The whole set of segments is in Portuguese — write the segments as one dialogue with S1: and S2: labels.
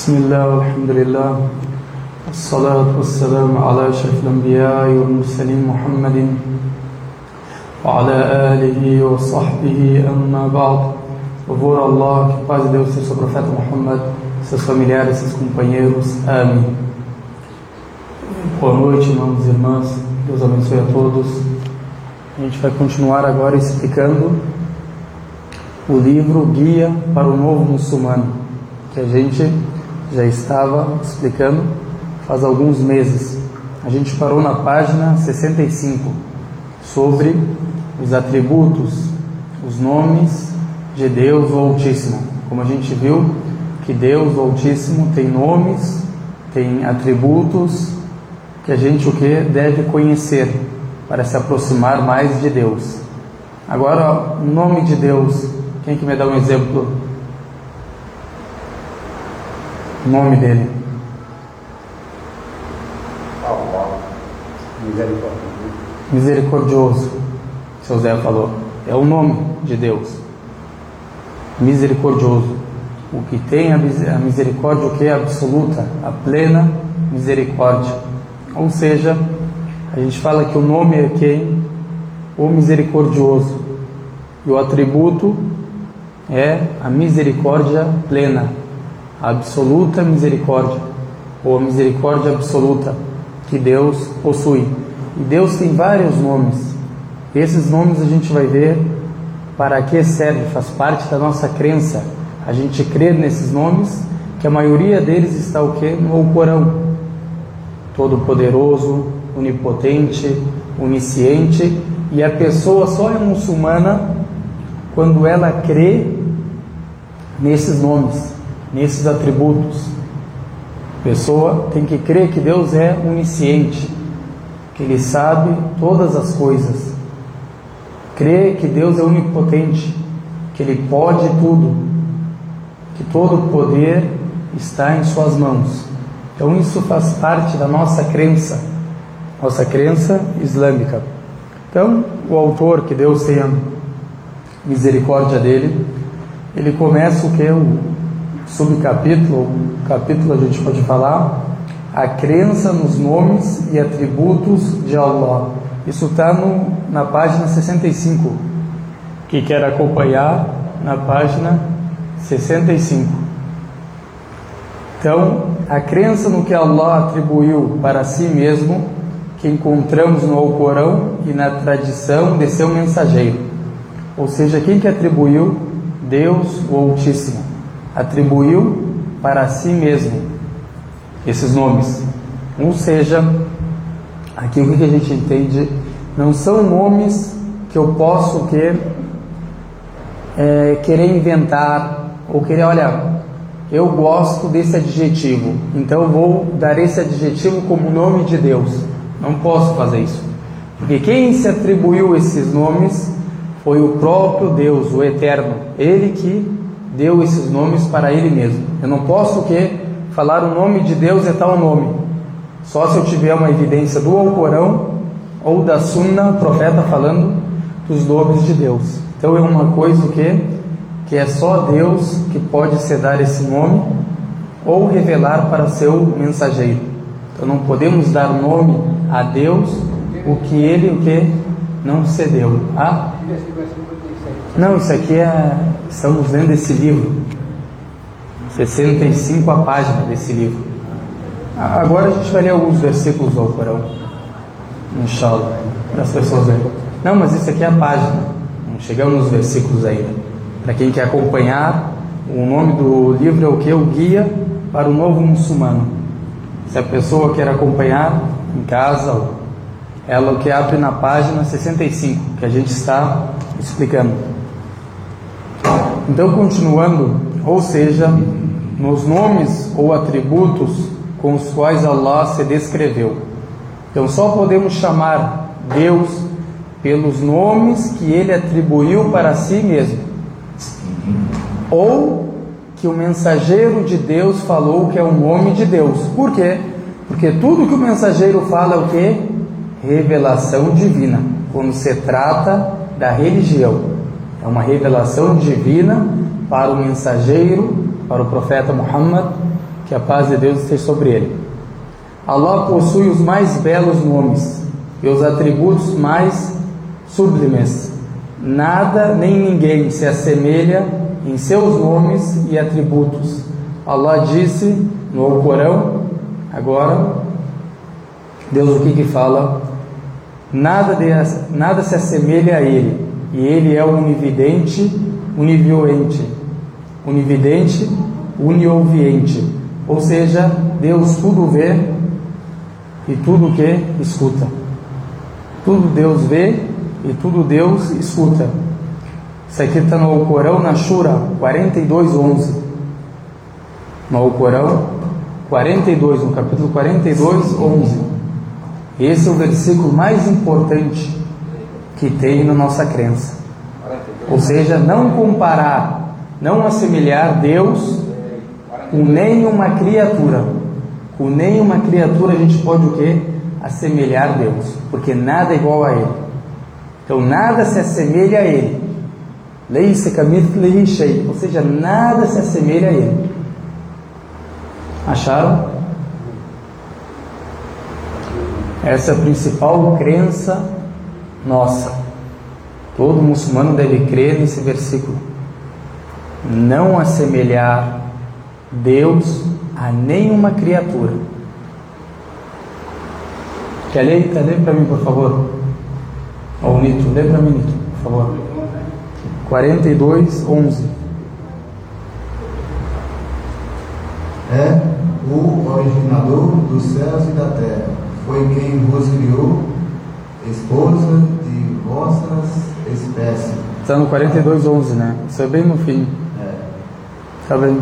S1: بسم الله والحمد لله والصلاة والسلام على أشرف الأنبياء والمرسلين محمد وعلى آله وصحبه أما بعد. Louvor a Allah, que paz de Deus seja sobre o profeta Muhammad, seus familiares, seus companheiros. Amém. Boa noite, irmãos e irmãs. Deus abençoe a todos. A gente vai continuar agora explicando o livro Guia para o Novo Muçulmano, que a gente já estava explicando faz alguns meses. A gente parou na página 65 sobre os atributos, os nomes de Deus o Altíssimo. Como a gente viu que Deus o Altíssimo tem nomes, tem atributos que a gente deve conhecer para se aproximar mais de Deus. Agora, o nome de Deus, quem que me dá um exemplo? O nome dele. Misericordioso. Seu Zé falou. É o nome de Deus. Misericordioso. O que tem a misericórdia, o que é absoluta, a plena misericórdia. Ou seja, a gente fala que o nome é quem? O misericordioso. E o atributo é a misericórdia plena, a absoluta misericórdia, ou a misericórdia absoluta que Deus possui. E Deus tem vários nomes. Esses nomes a gente vai ver para que serve, faz parte da nossa crença. A gente crê nesses nomes, que a maioria deles está o quê? No Alcorão. Todo-Poderoso, Onipotente, Onisciente. E a pessoa só é muçulmana quando ela crê nesses nomes, nesses atributos. A pessoa tem que crer que Deus é onisciente, que Ele sabe todas as coisas. Crer que Deus é onipotente, que Ele pode tudo, que todo o poder está em Suas mãos. Então isso faz parte da nossa crença islâmica. Então o autor, que Deus tenha misericórdia dele, ele começa o que? O subcapítulo, o capítulo a gente pode falar, a crença nos nomes e atributos de Allah. Isso está na página 65. Que quer acompanhar, na página 65. Então, a crença no que Allah atribuiu para si mesmo, que encontramos no Alcorão e na tradição de seu mensageiro. Ou seja, quem que atribuiu? Deus o Altíssimo. Atribuiu para si mesmo esses nomes. Ou seja, aqui o que a gente entende, não são nomes que eu posso querer inventar, ou querer, olha, eu gosto desse adjetivo, então eu vou dar esse adjetivo como nome de Deus. Não posso fazer isso, porque quem se atribuiu esses nomes foi o próprio Deus, o Eterno. Ele que deu esses nomes para Ele mesmo. Eu não posso falar o nome de Deus é tal nome, só se eu tiver uma evidência do Alcorão ou da Sunna, o profeta falando dos nomes de Deus. Então é uma coisa que é só Deus que pode se dar esse nome ou revelar para seu mensageiro. Então não podemos dar nome a Deus o que Ele não cedeu. Não, isso aqui estamos lendo esse livro, 65 a página desse livro. Agora a gente vai ler alguns versículos do Alcorão, inshallah, para as pessoas verem. Não, mas isso aqui é a página, não chegamos nos versículos ainda. Para quem quer acompanhar, o nome do livro é o que? O Guia para o Novo Muçulmano. Se a pessoa quer acompanhar em casa, ela que abre na página 65, que a gente está explicando. Então, continuando, ou seja, nos nomes ou atributos com os quais Allah se descreveu. Então, só podemos chamar Deus pelos nomes que Ele atribuiu para si mesmo, ou que o mensageiro de Deus falou que é o nome de Deus. Por quê? Porque tudo que o mensageiro fala é o quê? Revelação divina. Quando se trata da religião, é uma revelação divina para o mensageiro, para o profeta Muhammad, que a paz de Deus esteja sobre ele. Allah possui os mais belos nomes e os atributos mais sublimes. Nada nem ninguém se assemelha em seus nomes e atributos. Allah disse no Alcorão, agora, Deus o que fala? Nada se assemelha a Ele, e Ele é o onividente, univiente, unioviente, ou seja, Deus tudo vê e tudo que escuta. Tudo Deus vê e tudo Deus escuta. Isso aqui está no Alcorão, na Shura 42:11. No Alcorão 42, no capítulo 42:11. Esse é o versículo mais importante que tem na nossa crença. Ou seja, não comparar, não assemelhar Deus com nenhuma criatura. Com nenhuma criatura a gente pode o quê? Assemelhar Deus, porque nada é igual a Ele. Então nada se assemelha a Ele. Leisa kamithlihi shay, ou seja, nada se assemelha a Ele. Acharam? Essa é a principal crença nossa. Todo muçulmano deve crer nesse versículo. Não assemelhar Deus a nenhuma criatura. Quer ler para mim, por favor? Ó, Nito, lê para mim, Nito, por favor. 42:11.
S2: É o originador dos céus e da terra. Foi quem vos criou, esposa de vossas espécies.
S1: Está no 42:11, né? Isso é bem no fim. Está bem.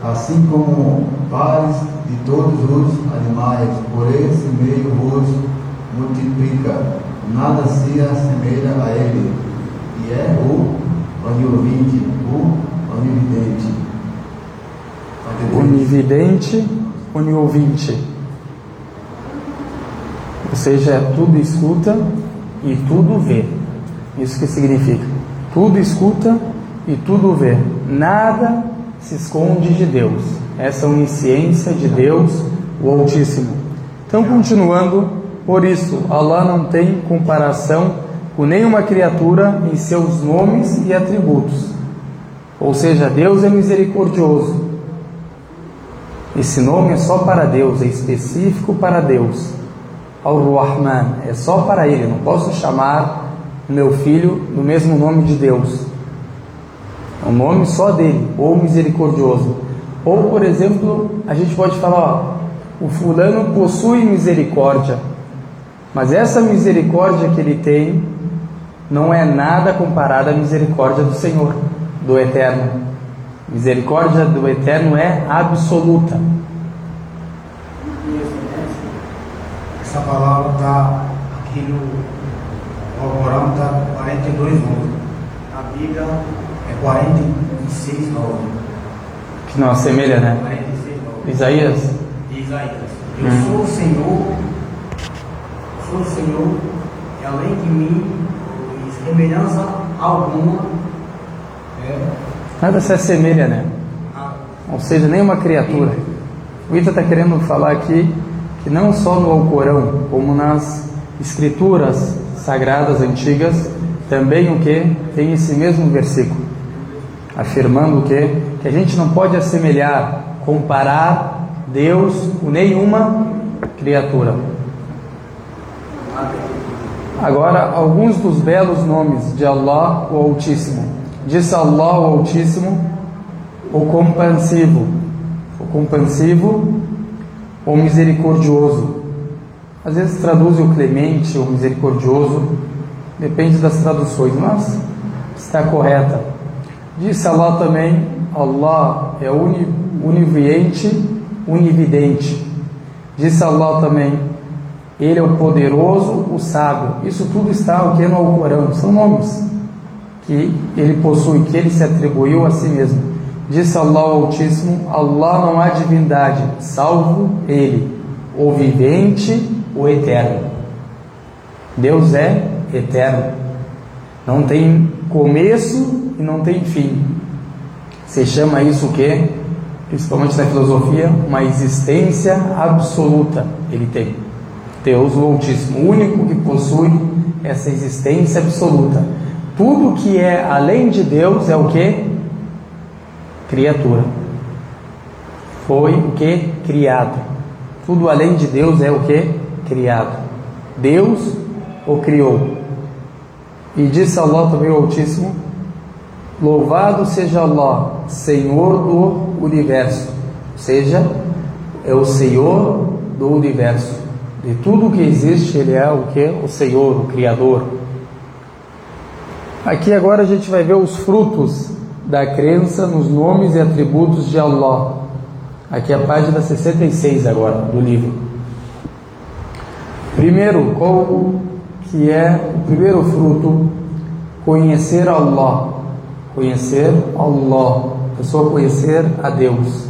S2: Assim como pares de todos os animais, por esse meio vos multiplica, nada se assemelha a ele, e é o onividente,
S1: Onividente, oniouvinte. Ou seja, tudo escuta e tudo vê. Isso que significa. Tudo escuta e tudo vê. Nada se esconde de Deus. Essa é a onisciência de Deus, o Altíssimo. Então, continuando, por isso, Allah não tem comparação com nenhuma criatura em seus nomes e atributos. Ou seja, Deus é misericordioso. Esse nome é só para Deus, é específico para Deus. Ar-Rahman, é só para Ele. Não posso chamar o meu filho do mesmo nome de Deus. É um nome só dele, ou misericordioso. Ou, por exemplo, a gente pode falar, ó, o fulano possui misericórdia, mas essa misericórdia que ele tem não é nada comparada à misericórdia do Senhor, do Eterno. Misericórdia do Eterno é absoluta.
S3: Essa palavra está aqui no Alcorão, está 42:11. A Bíblia é 46:9.
S1: Que não assemelha, né?
S3: 46:9.
S1: Isaías.
S3: Eu sou o Senhor, e além de mim, semelhança alguma.
S1: Nada se assemelha, né? Ou seja, nenhuma criatura. O Ita está querendo falar aqui que não só no Alcorão, como nas escrituras sagradas antigas, também o que? Tem esse mesmo versículo, afirmando o que? Que a gente não pode assemelhar, comparar Deus com nenhuma criatura. Agora, alguns dos belos nomes de Allah, o Altíssimo. Disse Allah, o Altíssimo, o compassivo, o misericordioso. Às vezes traduz o clemente, o misericordioso, depende das traduções, mas está correta. Disse Allah também, Allah é onividente, unividente. Disse Allah também, Ele é o poderoso, o sábio. Isso tudo está o que no Alcorão, são nomes que Ele possui, que Ele se atribuiu a si mesmo. Disse Allah o Altíssimo, Allah não há divindade, salvo Ele, o vivente, o eterno. Deus é eterno, não tem começo e não tem fim. Se chama isso o quê? principalmente na filosofia, uma existência absoluta ele tem. Deus, o Altíssimo, o único que possui essa existência absoluta. Tudo que é além de Deus é o que? Criatura. Foi o que? Criado. Tudo além de Deus é o que? Criado. Deus o criou. E disse Allah também, o Altíssimo: louvado seja Allah, Senhor do universo. Ou seja, é o Senhor do universo. De tudo que existe, Ele é o que? O Senhor, o Criador. Aqui agora a gente vai ver os frutos da crença nos nomes e atributos de Allah. Aqui é a página 66 agora do livro. Primeiro, qual que é o primeiro fruto? Conhecer Allah. Conhecer Allah. A pessoa conhecer a Deus.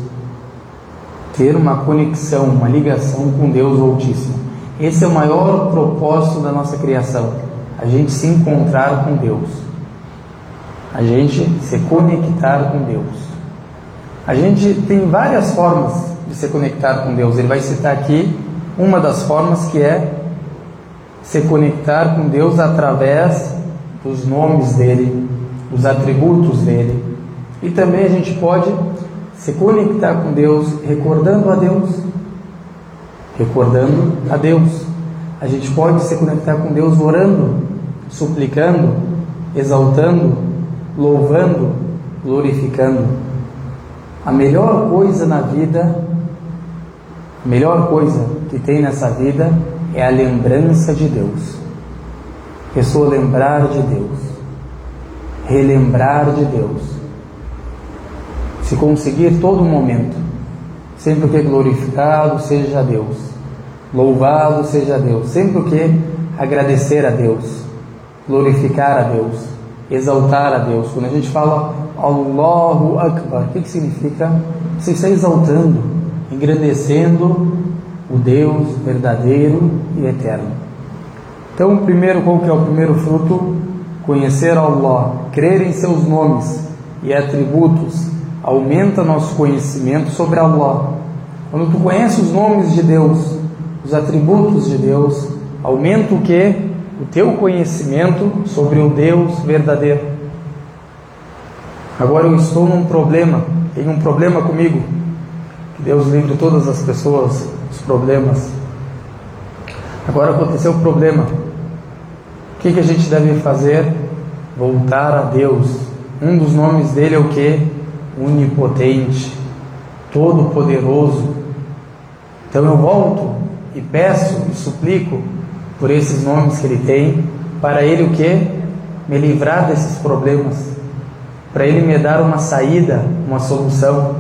S1: Ter uma conexão, uma ligação com Deus Altíssimo. Esse é o maior propósito da nossa criação. A gente se encontrar com Deus. A gente se conectar com Deus. A gente tem várias formas de se conectar com Deus. Ele vai citar aqui uma das formas, que é se conectar com Deus através dos nomes dele, dos atributos dele. E também a gente pode se conectar com Deus recordando a Deus. Recordando a Deus. A gente pode se conectar com Deus orando, suplicando, exaltando, louvando, glorificando. A melhor coisa na vida, a melhor coisa que tem nessa vida é a lembrança de Deus. A pessoa lembrar de Deus, relembrar de Deus, se conseguir todo momento, sempre o que glorificado seja Deus, louvado seja Deus, sempre o que agradecer a Deus, glorificar a Deus, exaltar a Deus. Quando a gente fala Allahu Akbar, o que significa? Você está exaltando, engrandecendo o Deus verdadeiro e eterno. Então, primeiro, qual que é o primeiro fruto? Conhecer Allah, crer em seus nomes e atributos, aumenta nosso conhecimento sobre Allah. Quando tu conheces os nomes de Deus, os atributos de Deus, aumenta o que? O teu conhecimento sobre o Deus verdadeiro. Agora eu estou num problema, tenho um problema comigo. Que Deus livre todas as pessoas dos problemas. Agora aconteceu o problema. O que a gente deve fazer? Voltar a Deus. Um dos nomes dele é o que? Onipotente, todo-poderoso. Então eu volto e peço e suplico por esses nomes que ele tem, para ele o que? Me livrar desses problemas, para ele me dar uma saída, uma solução,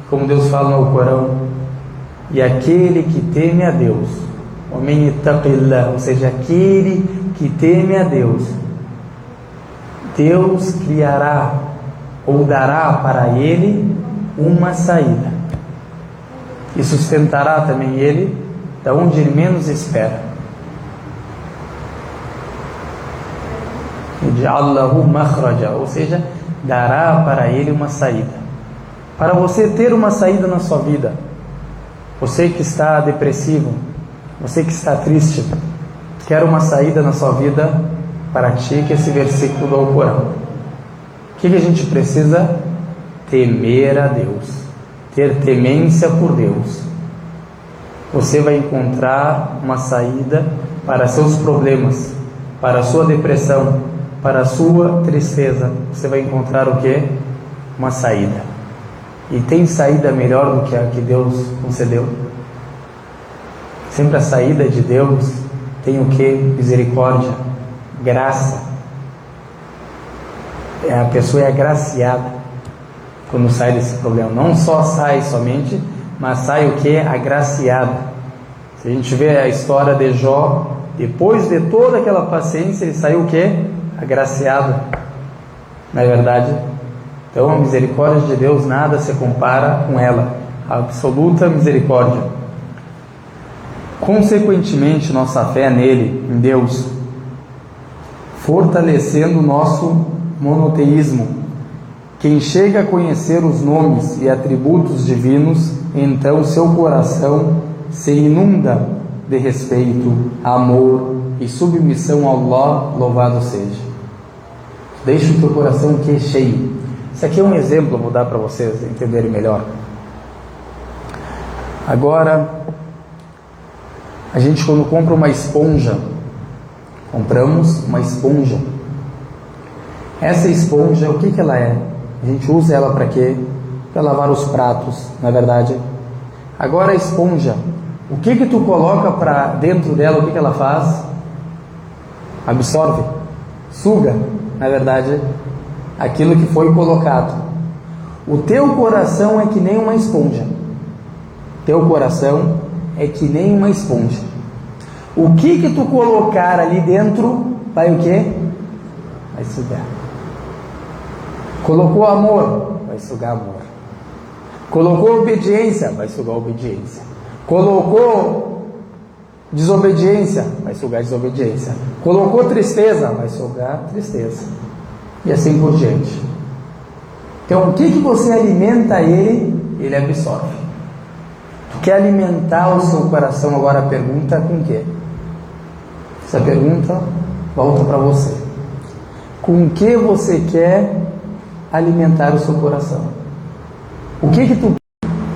S1: como Deus fala no Corão. E aquele que teme a Deus, ou seja, aquele que teme a Deus, Deus criará ou dará para ele uma saída e sustentará também ele da onde ele menos espera. Ou seja, dará para ele uma saída. Para você ter uma saída na sua vida, você que está depressivo, você que está triste, quer uma saída na sua vida, pratique esse versículo do Alcorão. O que a gente precisa? Temer a Deus, ter temência por Deus. Você vai encontrar uma saída para seus problemas, para a sua depressão, para a sua tristeza. Você vai encontrar o que? Uma saída. E tem saída melhor do que a que Deus concedeu? Sempre a saída de Deus tem o que? Misericórdia, graça. A pessoa é agraciada quando sai desse problema. Não só sai somente, mas sai o que? Agraciado. Se a gente vê a história de Jó, depois de toda aquela paciência, ele saiu o que? Agraciado. Não é verdade? Então a misericórdia de Deus nada se compara com ela. A absoluta misericórdia. Consequentemente, nossa fé nele, em Deus, fortalecendo o nosso monoteísmo, Quem chega a conhecer os nomes e atributos divinos, então seu coração se inunda de respeito, amor e submissão a Allah, louvado seja. Deixa o teu coração que é cheio. Isso aqui é um exemplo, vou dar para vocês entenderem melhor. Agora, a gente quando compra uma esponja, compramos uma esponja. Essa esponja, o que ela é? A gente usa ela para quê? Para lavar os pratos, não é verdade? Agora a esponja, o que tu coloca para dentro dela, o que ela faz? Absorve, suga, na verdade, aquilo que foi colocado. O teu coração é que nem uma esponja. Teu coração é que nem uma esponja. O que tu colocar ali dentro, vai o quê? Vai sugar. Colocou amor, vai sugar amor. Colocou obediência, vai sugar obediência. Colocou desobediência, vai sugar desobediência. Colocou tristeza, vai sugar tristeza. E assim por diante. Então, o que você alimenta ele absorve. Tu quer alimentar o seu coração? Agora a pergunta com o quê? Essa pergunta volta para você. Com o que você quer alimentar o seu coração? O que tu...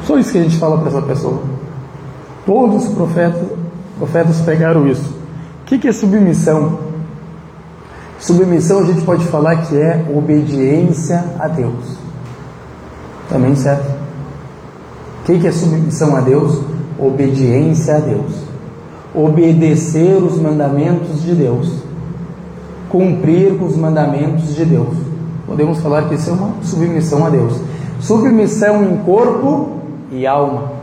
S1: Só isso que a gente fala para essa pessoa. Todos os profetas pregaram isso. O que é submissão? Submissão a gente pode falar que é obediência a Deus. Também certo? O que é submissão a Deus? Obediência a Deus. Obedecer os mandamentos de Deus. Cumprir os mandamentos de Deus. Podemos falar que isso é uma submissão a Deus. Submissão em corpo e alma.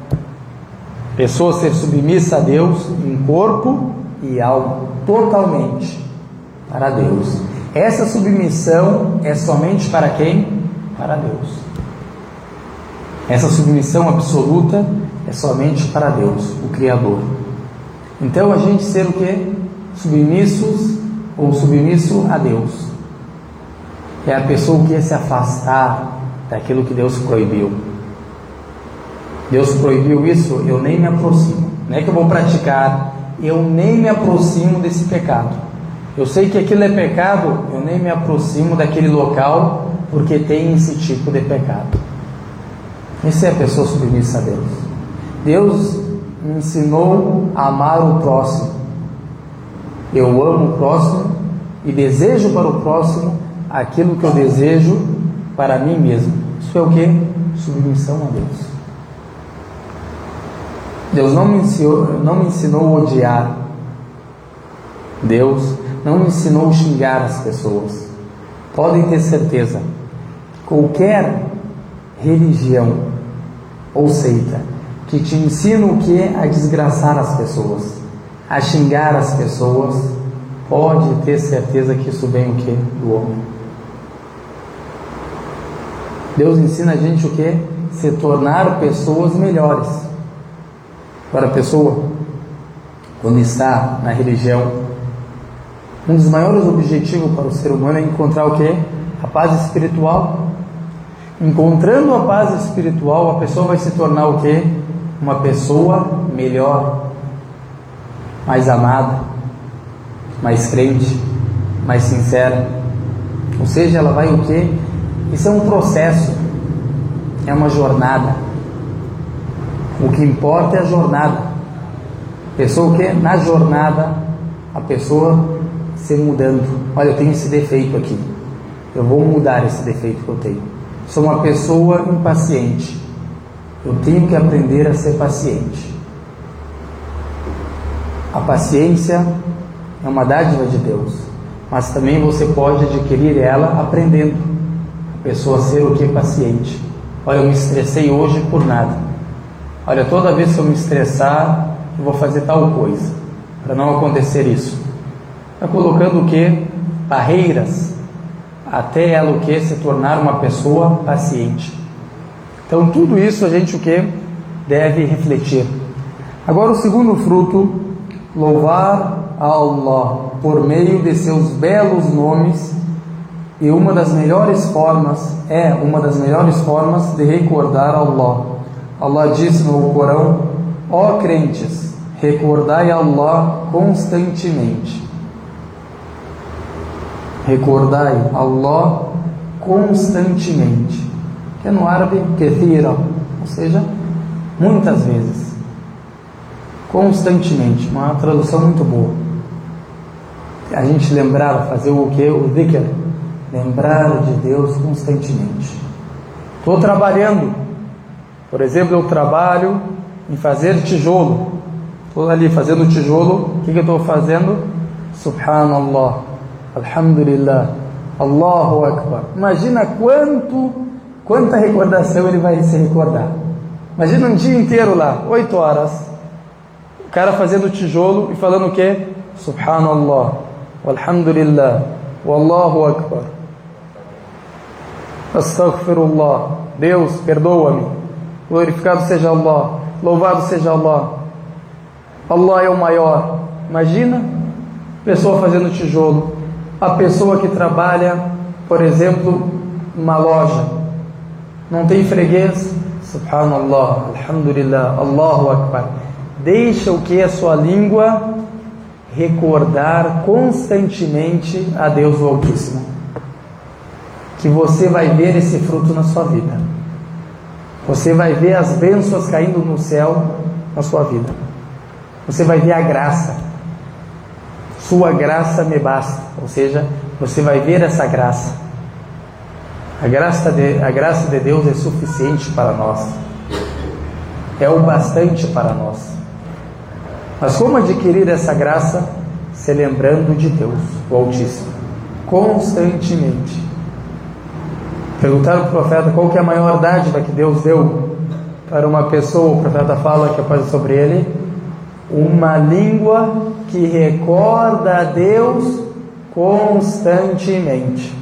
S1: Pessoa ser submissa a Deus em corpo e alma. Totalmente para Deus. Essa submissão é somente para quem? Para Deus. Essa submissão absoluta é somente para Deus, o Criador. Então a gente ser o quê? Submissos ou submisso a Deus. É a pessoa que quer se afastar daquilo que Deus proibiu. Deus proibiu isso, eu nem me aproximo. Não é que eu vou praticar, eu nem me aproximo desse pecado. Eu sei que aquilo é pecado, eu nem me aproximo daquele local porque tem esse tipo de pecado. Essa é a pessoa submissa a Deus. Deus me ensinou a amar o próximo. Eu amo o próximo e desejo para o próximo aquilo que eu desejo para mim mesmo. Isso é o que? Submissão a Deus. Deus não me ensinou a odiar. Deus não me ensinou a xingar as pessoas. Podem ter certeza, qualquer religião ou seita que te ensina o que? A desgraçar as pessoas, a xingar as pessoas, pode ter certeza que isso vem o que? Do homem. Deus ensina a gente o que? Se tornar pessoas melhores. Para a pessoa, quando está na religião, um dos maiores objetivos para o ser humano é encontrar o que? A paz espiritual. Encontrando a paz espiritual, a pessoa vai se tornar o que? Uma pessoa melhor, mais amada, mais crente, mais sincera. Ou seja, ela vai o que? Isso é um processo, é uma jornada. O que importa é a jornada. A pessoa o que? Na jornada, a pessoa se mudando. Olha, eu tenho esse defeito aqui, eu vou mudar esse defeito que eu tenho. Sou uma pessoa impaciente, eu tenho que aprender a ser paciente. A paciência é uma dádiva de Deus, mas também você pode adquirir ela aprendendo. A pessoa ser o que? Paciente. Olha, eu me estressei hoje por nada. Olha, toda vez que eu me estressar, eu vou fazer tal coisa, para não acontecer isso. Está colocando o que? Barreiras, até ela o que? Se tornar uma pessoa paciente. Então tudo isso a gente o que? Deve refletir. Agora o segundo fruto, louvar a Allah por meio de seus belos nomes E uma das melhores formas de recordar Allah. Allah disse no Corão: ó crentes, recordai Allah constantemente. Recordai Allah constantemente. Que é no árabe kathira, ou seja, muitas vezes. Constantemente, uma tradução muito boa. A gente lembrar, fazer o que? O dhikr. Lembrar de Deus constantemente. Estou trabalhando, por exemplo, eu trabalho em fazer tijolo. Estou ali fazendo tijolo, o que eu estou fazendo? Subhanallah, Alhamdulillah, Allahu Akbar. Imagina quanta recordação ele vai se recordar. Imagina um dia inteiro lá, 8 horas, o cara fazendo tijolo e falando o que? Subhanallah, Alhamdulillah, Wallahu Akbar, Astaghfirullah, Deus, perdoa-me, glorificado seja Allah, louvado seja Allah, Allah é o maior. Imagina, pessoa fazendo tijolo, a pessoa que trabalha, por exemplo, numa loja, não tem freguês, Subhanallah, Alhamdulillah, Allahu Akbar. Deixa o que a sua língua recordar constantemente a Deus o Altíssimo, que você vai ver esse fruto na sua vida. Você vai ver as bênçãos caindo no céu na sua vida. Você vai ver a graça. Sua graça me basta. Ou seja, você vai ver essa graça. A graça de Deus é suficiente para nós. É o bastante para nós. Mas como adquirir essa graça? Se lembrando de Deus, o Altíssimo, constantemente. Perguntaram para o profeta qual que é a maior dádiva que Deus deu para uma pessoa. O profeta fala que após sobre ele: uma língua que recorda a Deus constantemente.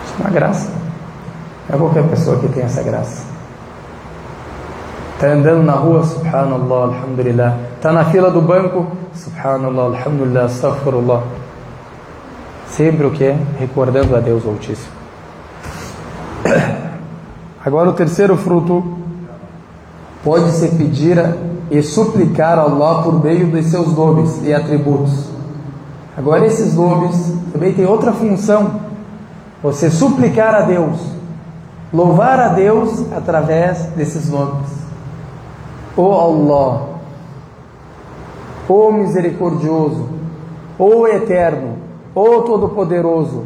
S1: Isso é uma graça. Não é qualquer pessoa que tem essa graça. Está andando na rua, Subhanallah, Alhamdulillah. Está na fila do banco, Subhanallah, Alhamdulillah, Astaghfirullah. Sempre o que? Recordando a Deus Altíssimo. Agora o terceiro fruto: pode-se pedir e suplicar a Allah por meio de seus nomes e atributos. Agora esses nomes também têm outra função: você suplicar a Deus, louvar a Deus através desses nomes. Ó Allah, ó misericordioso, ó eterno, ó todo-poderoso.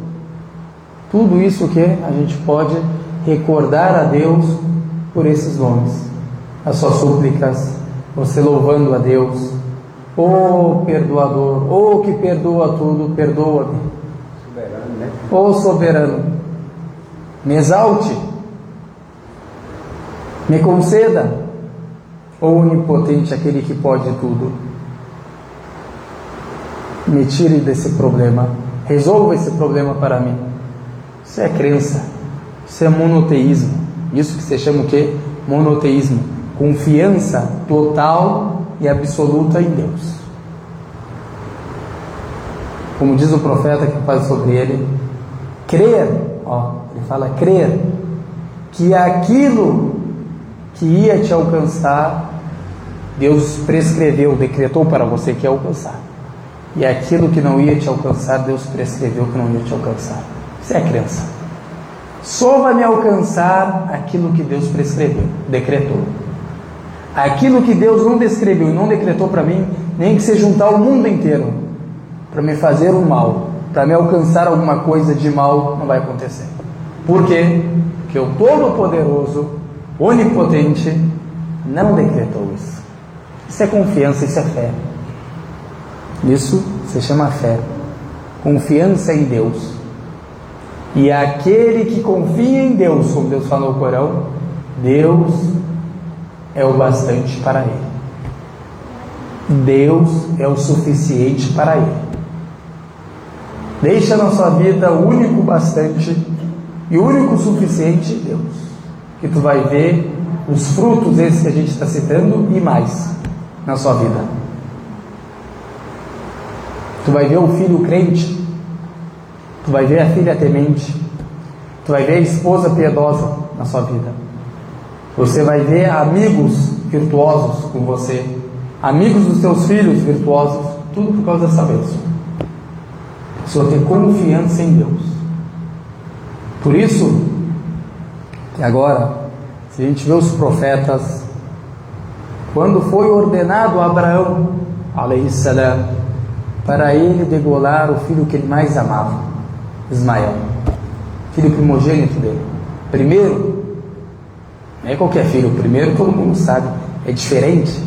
S1: Tudo isso que a gente pode recordar a Deus por esses nomes. As suas súplicas, você louvando a Deus: ó perdoador, ó que perdoa tudo, perdoa-me. Soberano, né? Ó soberano, me exalte, me conceda. Ó onipotente, aquele que pode tudo, me tire desse problema, resolva esse problema para mim. Isso é crença, isso é monoteísmo. Isso que se chama o quê? Monoteísmo. Confiança total e absoluta em Deus. Como diz o profeta que faz sobre ele, crer, ele fala crer, que aquilo que ia te alcançar, Deus prescreveu, decretou para você que ia alcançar. E aquilo que não ia te alcançar, Deus prescreveu que não ia te alcançar. Isso é crença. Só vai me alcançar aquilo que Deus prescreveu, decretou. Aquilo que Deus não descreveu e não decretou para mim, nem que se juntar o mundo inteiro para me fazer um mal, para me alcançar alguma coisa de mal, não vai acontecer. Por quê? Porque o Todo-Poderoso, Onipotente, não decretou isso. Isso é confiança, isso é fé. Isso se chama fé. Confiança em Deus. E aquele que confia em Deus, como Deus falou no Corão, Deus é o bastante para ele. Deus é o suficiente para ele. Deixa na sua vida o único bastante e o único suficiente, Deus. Que tu vai ver os frutos esses que a gente está citando e mais na sua vida. Tu vai ver o filho crente Tu vai ver a filha temente. Tu vai ver a esposa piedosa na sua vida. Você vai ver amigos virtuosos com você. Amigos dos teus filhos virtuosos. Tudo por causa dessa bênção. A pessoa ter confiança em Deus. Por isso, que agora, se a gente vê os profetas, quando foi ordenado a Abraão, alayhi salam, para ele degolar o filho que ele mais amava, Ismael, filho primogênito dele. Primeiro, não é qualquer filho, o primeiro todo mundo sabe, é diferente.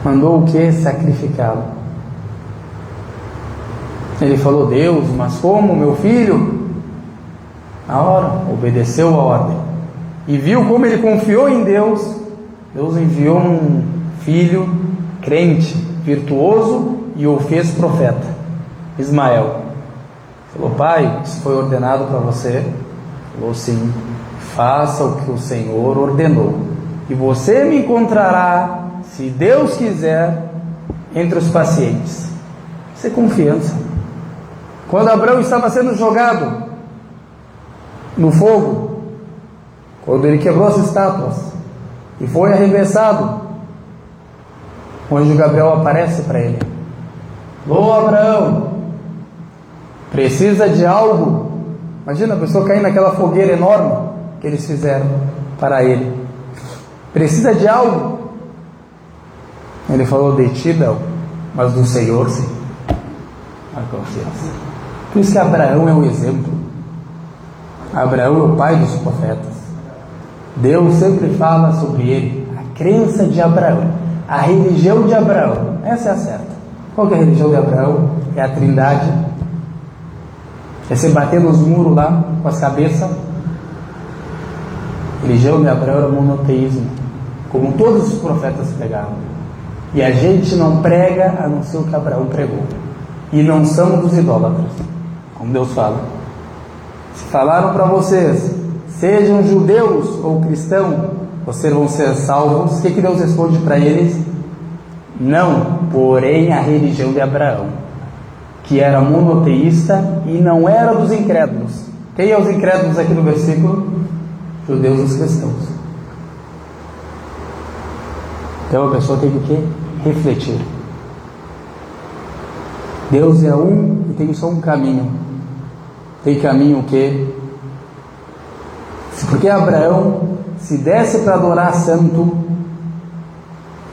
S1: Mandou o que? Sacrificá-lo. Ele falou: Deus, mas como, meu filho? Na hora, obedeceu a ordem. E viu como ele confiou em Deus. Deus enviou um filho crente, virtuoso, e o fez profeta, Ismael. Falou: pai, isso foi ordenado para você? Falou: sim. Faça o que o Senhor ordenou, e você me encontrará, se Deus quiser, entre os pacientes. Isso é confiança. Quando Abraão estava sendo jogado no fogo, quando ele quebrou as estátuas e foi arremessado, o anjo Gabriel aparece para ele: ô Abraão, precisa de algo? Imagina a pessoa cair naquela fogueira enorme que eles fizeram para ele. Precisa de algo? Ele falou: de ti não, mas do Senhor sim. A confiança. Por isso que Abraão é um exemplo. Abraão é o pai dos profetas. Deus sempre fala sobre ele, a crença de Abraão, a religião de Abraão. Essa é a certa. Qual que é a religião de Abraão? É a Trindade. É você bater nos muros lá com as cabeças. A religião de Abraão era monoteísmo, como todos os profetas pregaram. E a gente não prega a não ser o que Abraão pregou. E não somos dos idólatras, como Deus fala. Se falaram para vocês, sejam judeus ou cristãos, vocês vão ser salvos. O que Deus responde para eles? Não, porém a religião de Abraão, que era monoteísta e não era dos incrédulos. Quem é os incrédulos aqui no versículo? Judeus e cristãos. Então a pessoa tem que refletir. Deus é um e tem só um caminho. Tem caminho o quê? Porque Abraão, se desse para adorar santo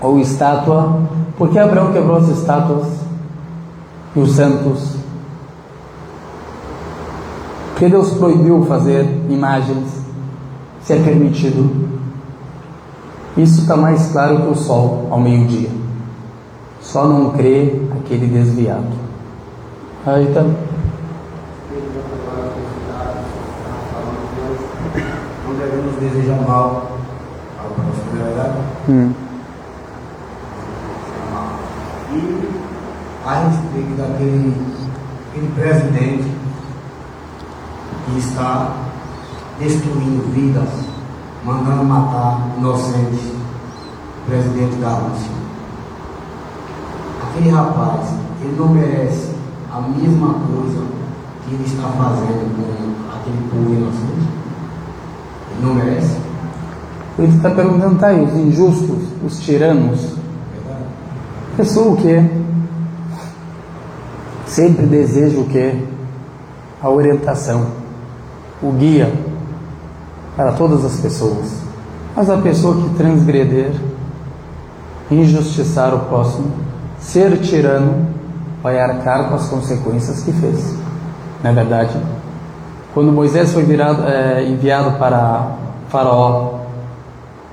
S1: ou estátua, por que Abraão quebrou as estátuas e os santos? Porque Deus proibiu fazer imagens, se é permitido. Isso está mais claro que o sol ao meio-dia. Só não crê aquele desviado. Aí tá.
S3: Não devemos desejar mal ao próximo, não é verdade? E a respeito daquele presidente que está destruindo vidas, mandando matar inocentes, presidente da Rússia. Aquele rapaz, ele não merece a mesma coisa que ele está fazendo com aquele povo inocente? Ele não merece?
S1: Ele está perguntando, tá aí, os injustos, os tiranos. A pessoa o quê? Sempre deseja o quê? A orientação, o guia para todas as pessoas. Mas a pessoa que transgreder, injustiçar o próximo, ser tirano, vai arcar com as consequências que fez. Não é verdade? Quando Moisés foi enviado para Faraó,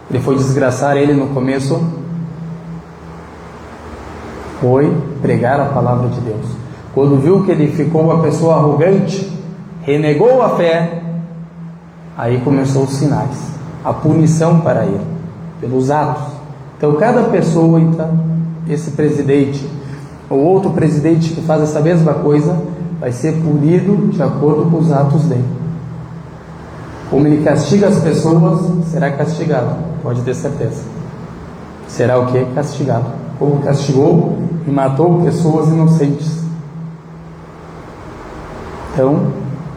S1: ele foi desgraçar ele no começo, foi pregar a palavra de Deus. Quando viu que ele ficou uma pessoa arrogante, renegou a fé, aí começou os sinais, a punição para ele, pelos atos. Então cada pessoa, então, esse presidente ou outro presidente que faz essa mesma coisa, vai ser punido de acordo com os atos dele. Como ele castiga as pessoas, será castigado, pode ter certeza. Será o que? Castigado. Como castigou e matou pessoas inocentes. Então,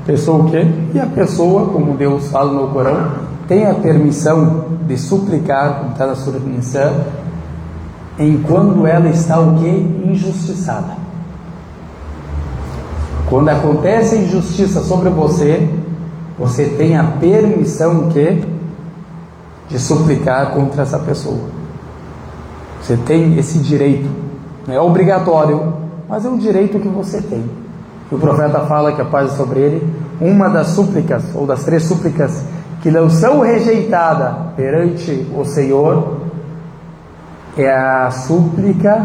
S1: pessoa o quê? E a pessoa, como Deus fala no Corão, tem a permissão de suplicar, como está na Surah Nisa, enquanto ela está o quê? Injustiçada. Quando acontece injustiça sobre você, você tem a permissão o quê? De suplicar contra essa pessoa. Você tem esse direito. Não é obrigatório, mas é um direito que você tem. O profeta fala, que a paz é sobre ele, uma das súplicas, ou das 3 súplicas, que não são rejeitadas perante o Senhor, é a súplica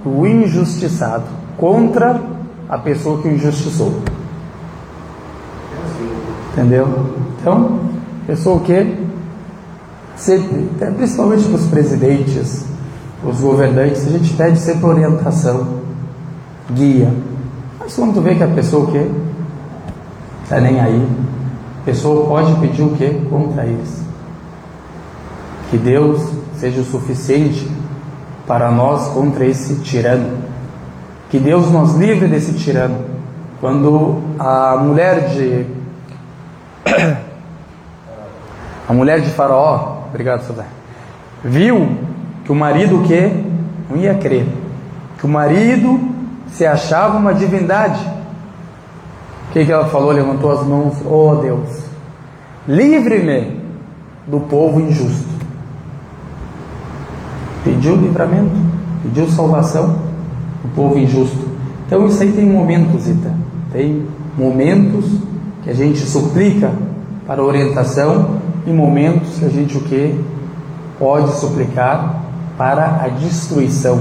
S1: do injustiçado contra a pessoa que o injustiçou. Entendeu? Então, pessoa o quê? Sempre, principalmente para os presidentes, os governantes, a gente pede sempre orientação, guia. Mas quando tu vê que a pessoa o quê? Está nem aí, a pessoa pode pedir o quê? Contra eles. Que Deus seja o suficiente para nós contra esse tirano. Que Deus nos livre desse tirano. Quando a mulher de Faraó, obrigado, Sodé, viu que o marido o quê? Não ia crer. Que o marido se achava uma divindade. O que ela falou? Levantou as mãos: oh Deus, livre-me do povo injusto. Pediu livramento, pediu salvação do povo injusto. Então isso aí tem momentos, Zita. Tem momentos que a gente suplica para orientação e momentos que a gente o quê? Pode suplicar para a destruição,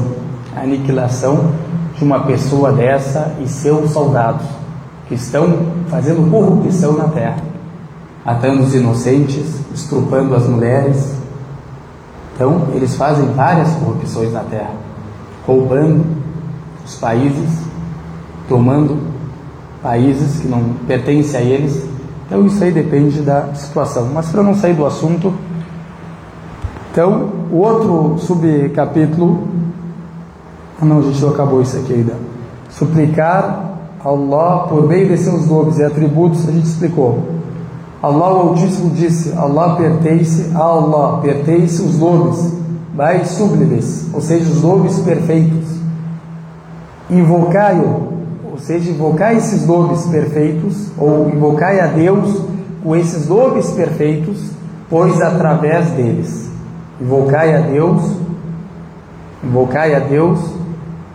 S1: a aniquilação de uma pessoa dessa e seus soldados que estão fazendo corrupção na terra, matando os inocentes, estrupando as mulheres. Então eles fazem várias corrupções na terra, roubando os países, tomando países que não pertencem a eles. Então isso aí depende da situação. Mas para não sair do assunto, então o outro subcapítulo, não, a gente não acabou isso aqui ainda. Suplicar a Allah por meio de seus nomes e atributos, a gente explicou. Allah o Altíssimo disse: Allah pertence a Allah, pertence os nomes mais sublimes, ou seja, os nomes perfeitos. Invocai-o, ou seja, invocai esses nomes perfeitos, ou invocai a Deus com esses nomes perfeitos, pois através deles. Invocai a Deus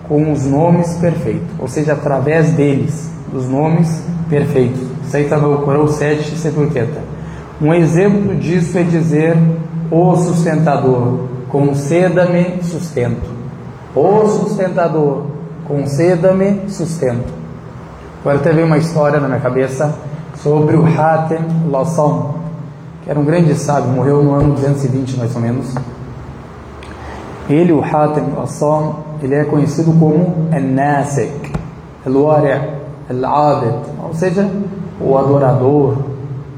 S1: com os nomes perfeitos, ou seja, através deles, dos nomes perfeitos. Isso aí está no Corão 7, 180. Um exemplo disso é dizer: o sustentador, conceda-me sustento. O sustentador, conceda-me sustento. Agora até veio uma história na minha cabeça sobre o Hatem al-Assam, que era um grande sábio, morreu no ano 220 mais ou menos. Ele, o Hatem al-Assam, ele é conhecido como Al-Nasik, Al-Wari', Al-Abid, ou seja, o adorador,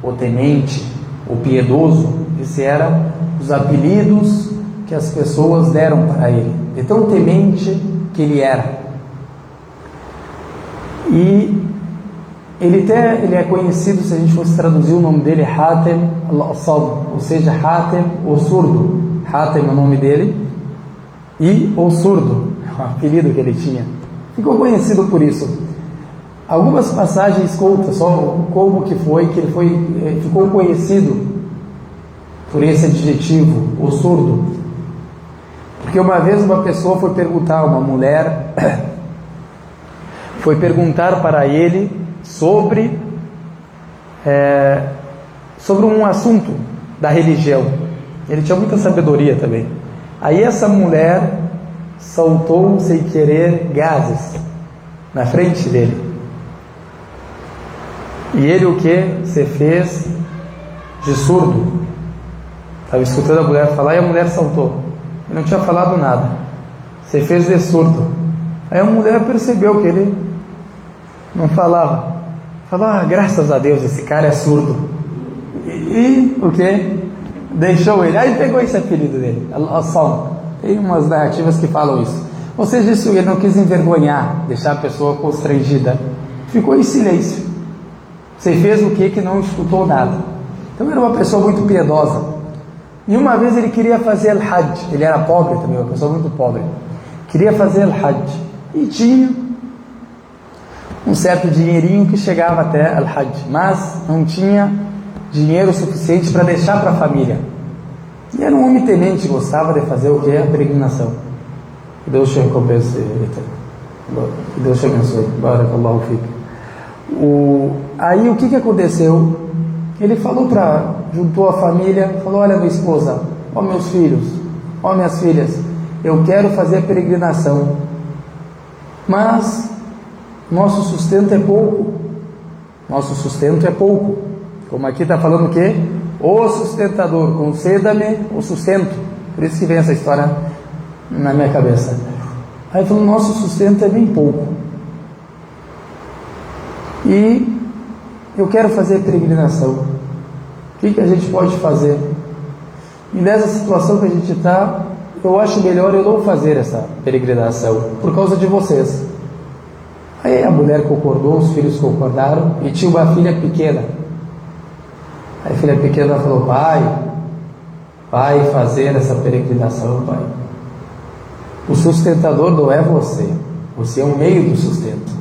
S1: o temente, o piedoso. Esses eram os apelidos que as pessoas deram para ele, de tão temente que ele era. E ele é conhecido, se a gente fosse traduzir o nome dele, Hatem al-Assam, ou seja, Hatem o surdo. Hatem é o nome dele, e o surdo, o apelido que ele tinha. Ficou conhecido por isso. Algumas passagens contam só como que ele ficou conhecido por esse adjetivo, o surdo. Porque uma vez uma pessoa foi perguntar, uma mulher foi perguntar para ele sobre um assunto da religião. Ele tinha muita sabedoria também. Aí essa mulher soltou sem querer gases na frente dele. E ele o que? Se fez de surdo. Estava escutando a mulher falar e a mulher saltou. Ele não tinha falado nada. Se fez de surdo. Aí a mulher percebeu que ele não falava. Falou: graças a Deus, esse cara é surdo. E o que? Deixou ele. Aí pegou esse apelido dele, Al-Assam. Tem umas narrativas que falam isso. Ou seja, isso ele não quis envergonhar, deixar a pessoa constrangida. Ficou em silêncio. Você fez o que não escutou nada. Então era uma pessoa muito piedosa. E uma vez ele queria fazer al-Hajj. Ele era pobre também, uma pessoa muito pobre. Queria fazer al-Hajj. E tinha um certo dinheirinho que chegava até al-Hajj, mas não tinha dinheiro suficiente para deixar para a família. E era um homem temente, gostava de fazer o que? A peregrinação. Que Deus te recompense, que Deus te abençoe. Barakallahu fiik. Aí o que aconteceu? Ele falou juntou a família, falou: olha, minha esposa, ó meus filhos, ó minhas filhas, eu quero fazer a peregrinação, mas nosso sustento é pouco. Nosso sustento é pouco. Como aqui está falando o quê? O sustentador, conceda-me o sustento. Por isso que vem essa história na minha cabeça. Aí ele falou: nosso sustento é bem pouco. E eu quero fazer a peregrinação. O que a gente pode fazer? E nessa situação que a gente está, eu acho melhor eu não fazer essa peregrinação, por causa de vocês. Aí a mulher concordou, os filhos concordaram, e tinha uma filha pequena. Aí a filha pequena falou: pai, vai fazer essa peregrinação, pai. O sustentador não é você, você é o meio do sustento.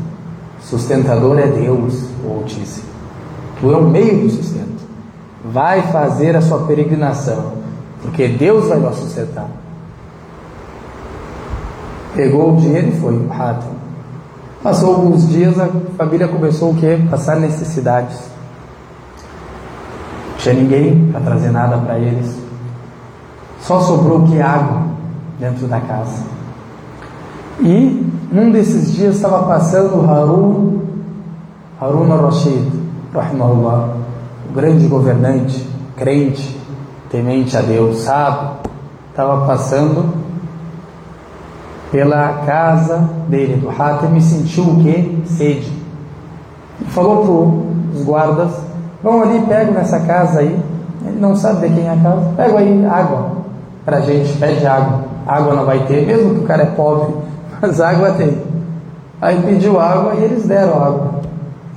S1: O sustentador é Deus, o Altíssimo. Tu é o meio do sustento. Vai fazer a sua peregrinação, porque Deus vai nos sustentar. Pegou o dinheiro e foi, o Hatim. Passou alguns dias, a família começou o quê? Passar necessidades. Não tinha ninguém para trazer nada para eles. Só sobrou o que? Água dentro da casa. E num desses dias estava passando Harun al-Rashid, rahimahullah, o grande governante, crente, temente a Deus, sábio, estava passando pela casa dele, do Hatim, e sentiu o que? Sede. E falou para os guardas: vão ali, pegam nessa casa aí. Ele não sabe de quem é a casa. Pega aí água para a gente, pede água. Água não vai ter, mesmo que o cara é pobre, mas água tem. Aí pediu água e eles deram água.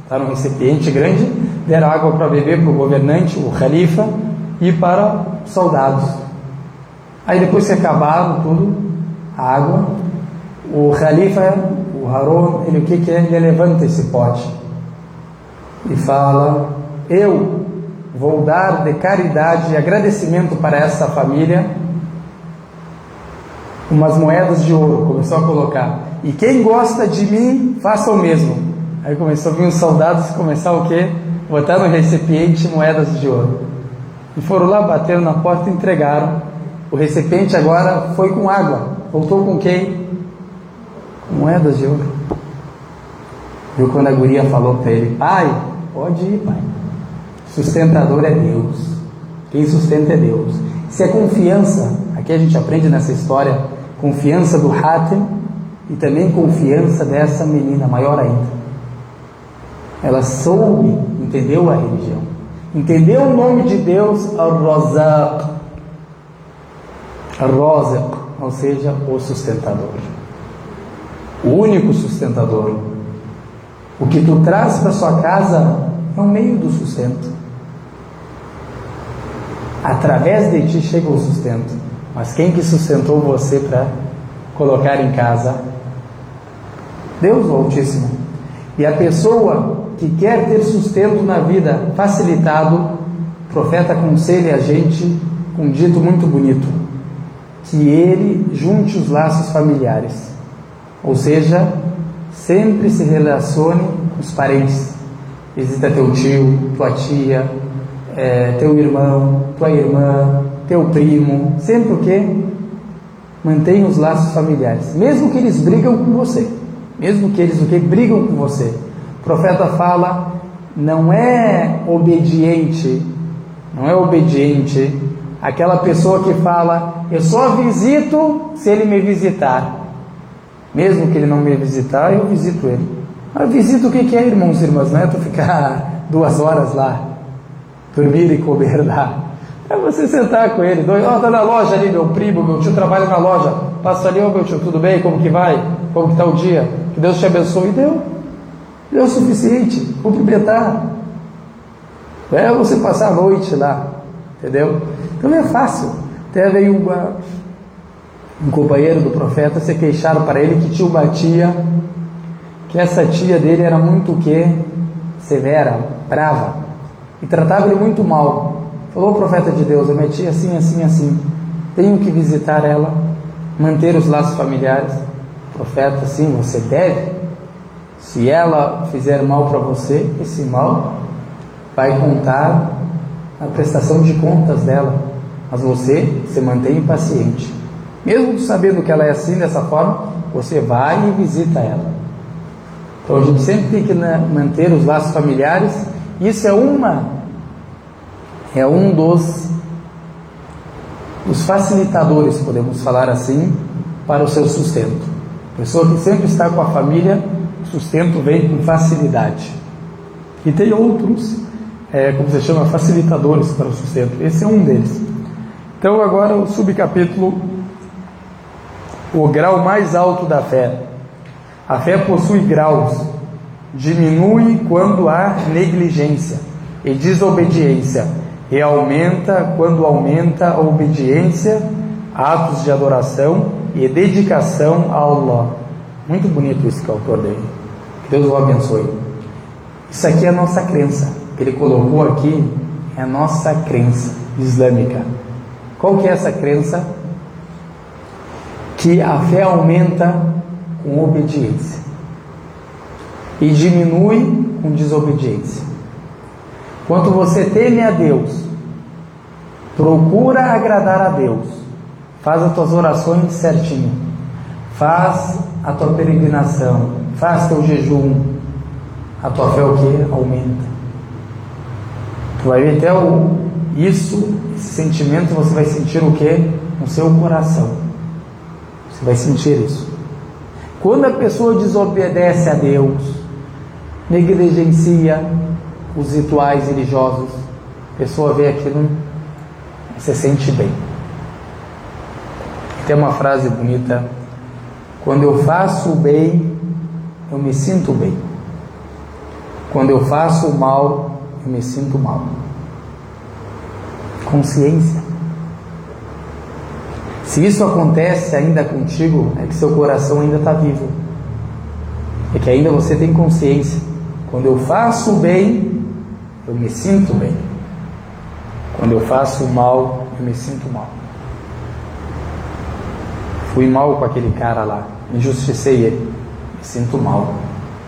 S1: Está num recipiente grande, deram água para beber para o governante, o califa, e para os soldados. Aí depois que acabaram tudo, a água, o califa, o Harun, ele o que é? Ele levanta esse pote e fala: eu vou dar de caridade e agradecimento para essa família umas moedas de ouro. Começou a colocar: e quem gosta de mim, faça o mesmo. Aí começou a vir os soldados e começaram o quê? Botar no recipiente moedas de ouro. E foram lá, bateram na porta e entregaram. O recipiente agora foi com água. Voltou com quem? Com moedas de ouro. Viu quando a guria falou para ele: pai, pode ir, pai. Sustentador é Deus. Quem sustenta é Deus. Se é confiança, aqui a gente aprende nessa história, confiança do Hatim e também confiança dessa menina, maior ainda. Ela soube, entendeu a religião, entendeu o nome de Deus, Ar-Razaq, Ar-Razaq, ou seja, o sustentador, o único sustentador. O que tu traz para sua casa é um meio do sustento. Através de ti chega o sustento, mas quem que sustentou você para colocar em casa? Deus, o Altíssimo. E a pessoa que quer ter sustento na vida facilitado, o profeta aconselha a gente com um dito muito bonito: que ele junte os laços familiares, ou seja, sempre se relacione com os parentes. Visita teu tio, tua tia, teu irmão, tua irmã, teu primo, sempre o quê? Mantenha os laços familiares, mesmo que eles brigam com você, mesmo que eles o quê? Brigam com você. O profeta fala: não é obediente aquela pessoa que fala: eu só visito se ele me visitar. Mesmo que ele não me visitar, eu visito ele. Mas visita o que é, irmãos e irmãs? Não é tu ficar 2 horas lá, dormir e comer lá. É você sentar com ele: está na loja ali, meu primo, meu tio trabalha na loja, passa ali, meu tio, tudo bem? Como que vai? Como que está o dia? Que Deus te abençoe. E deu o suficiente, cumprimentar. Não é você passar a noite lá, entendeu? Então é fácil. Até veio um companheiro do profeta se queixaram para ele que tinha uma tia, que essa tia dele era muito o quê? Severa, brava, e tratava ele muito mal. Falou o profeta de Deus: a minha tia assim, assim, assim, tenho que visitar ela, manter os laços familiares. O profeta: sim, você deve. Se ela fizer mal para você, esse mal vai contar na prestação de contas dela, mas você se mantém paciente. Mesmo sabendo que ela é assim, dessa forma, você vai e visita ela. Então a gente sempre tem que manter os laços familiares. Isso é um dos facilitadores, podemos falar assim, para o seu sustento. A pessoa que sempre está com a família, o sustento vem com facilidade. E tem outros, como se chama, facilitadores para o sustento. Esse é um deles. Então agora o subcapítulo, o grau mais alto da fé. A fé possui graus. Diminui quando há negligência e desobediência, e aumenta quando aumenta a obediência, atos de adoração e dedicação a Allah. Muito bonito isso que o autor dele. Que Deus o abençoe. Isso aqui é a nossa crença. O que ele colocou aqui é a nossa crença islâmica. Qual que é essa crença? Que a fé aumenta com obediência e diminui com desobediência. Quando você teme a Deus, procura agradar a Deus, faz as tuas orações certinho, faz a tua peregrinação, faz teu jejum, a tua fé o que? Aumenta. Tu vai ver até esse sentimento, você vai sentir o que? No seu coração. Você vai sentir isso. Quando a pessoa desobedece a Deus, negligencia os rituais religiosos, a pessoa vê aquilo e se sente bem. Tem uma frase bonita: quando eu faço o bem, eu me sinto bem. Quando eu faço o mal, eu me sinto mal. Consciência. Se isso acontece ainda contigo, é que seu coração ainda está vivo. É que ainda você tem consciência. Quando eu faço o bem, eu me sinto bem. Quando eu faço o mal, eu me sinto mal. Fui mal com aquele cara lá, injusticei ele, me sinto mal.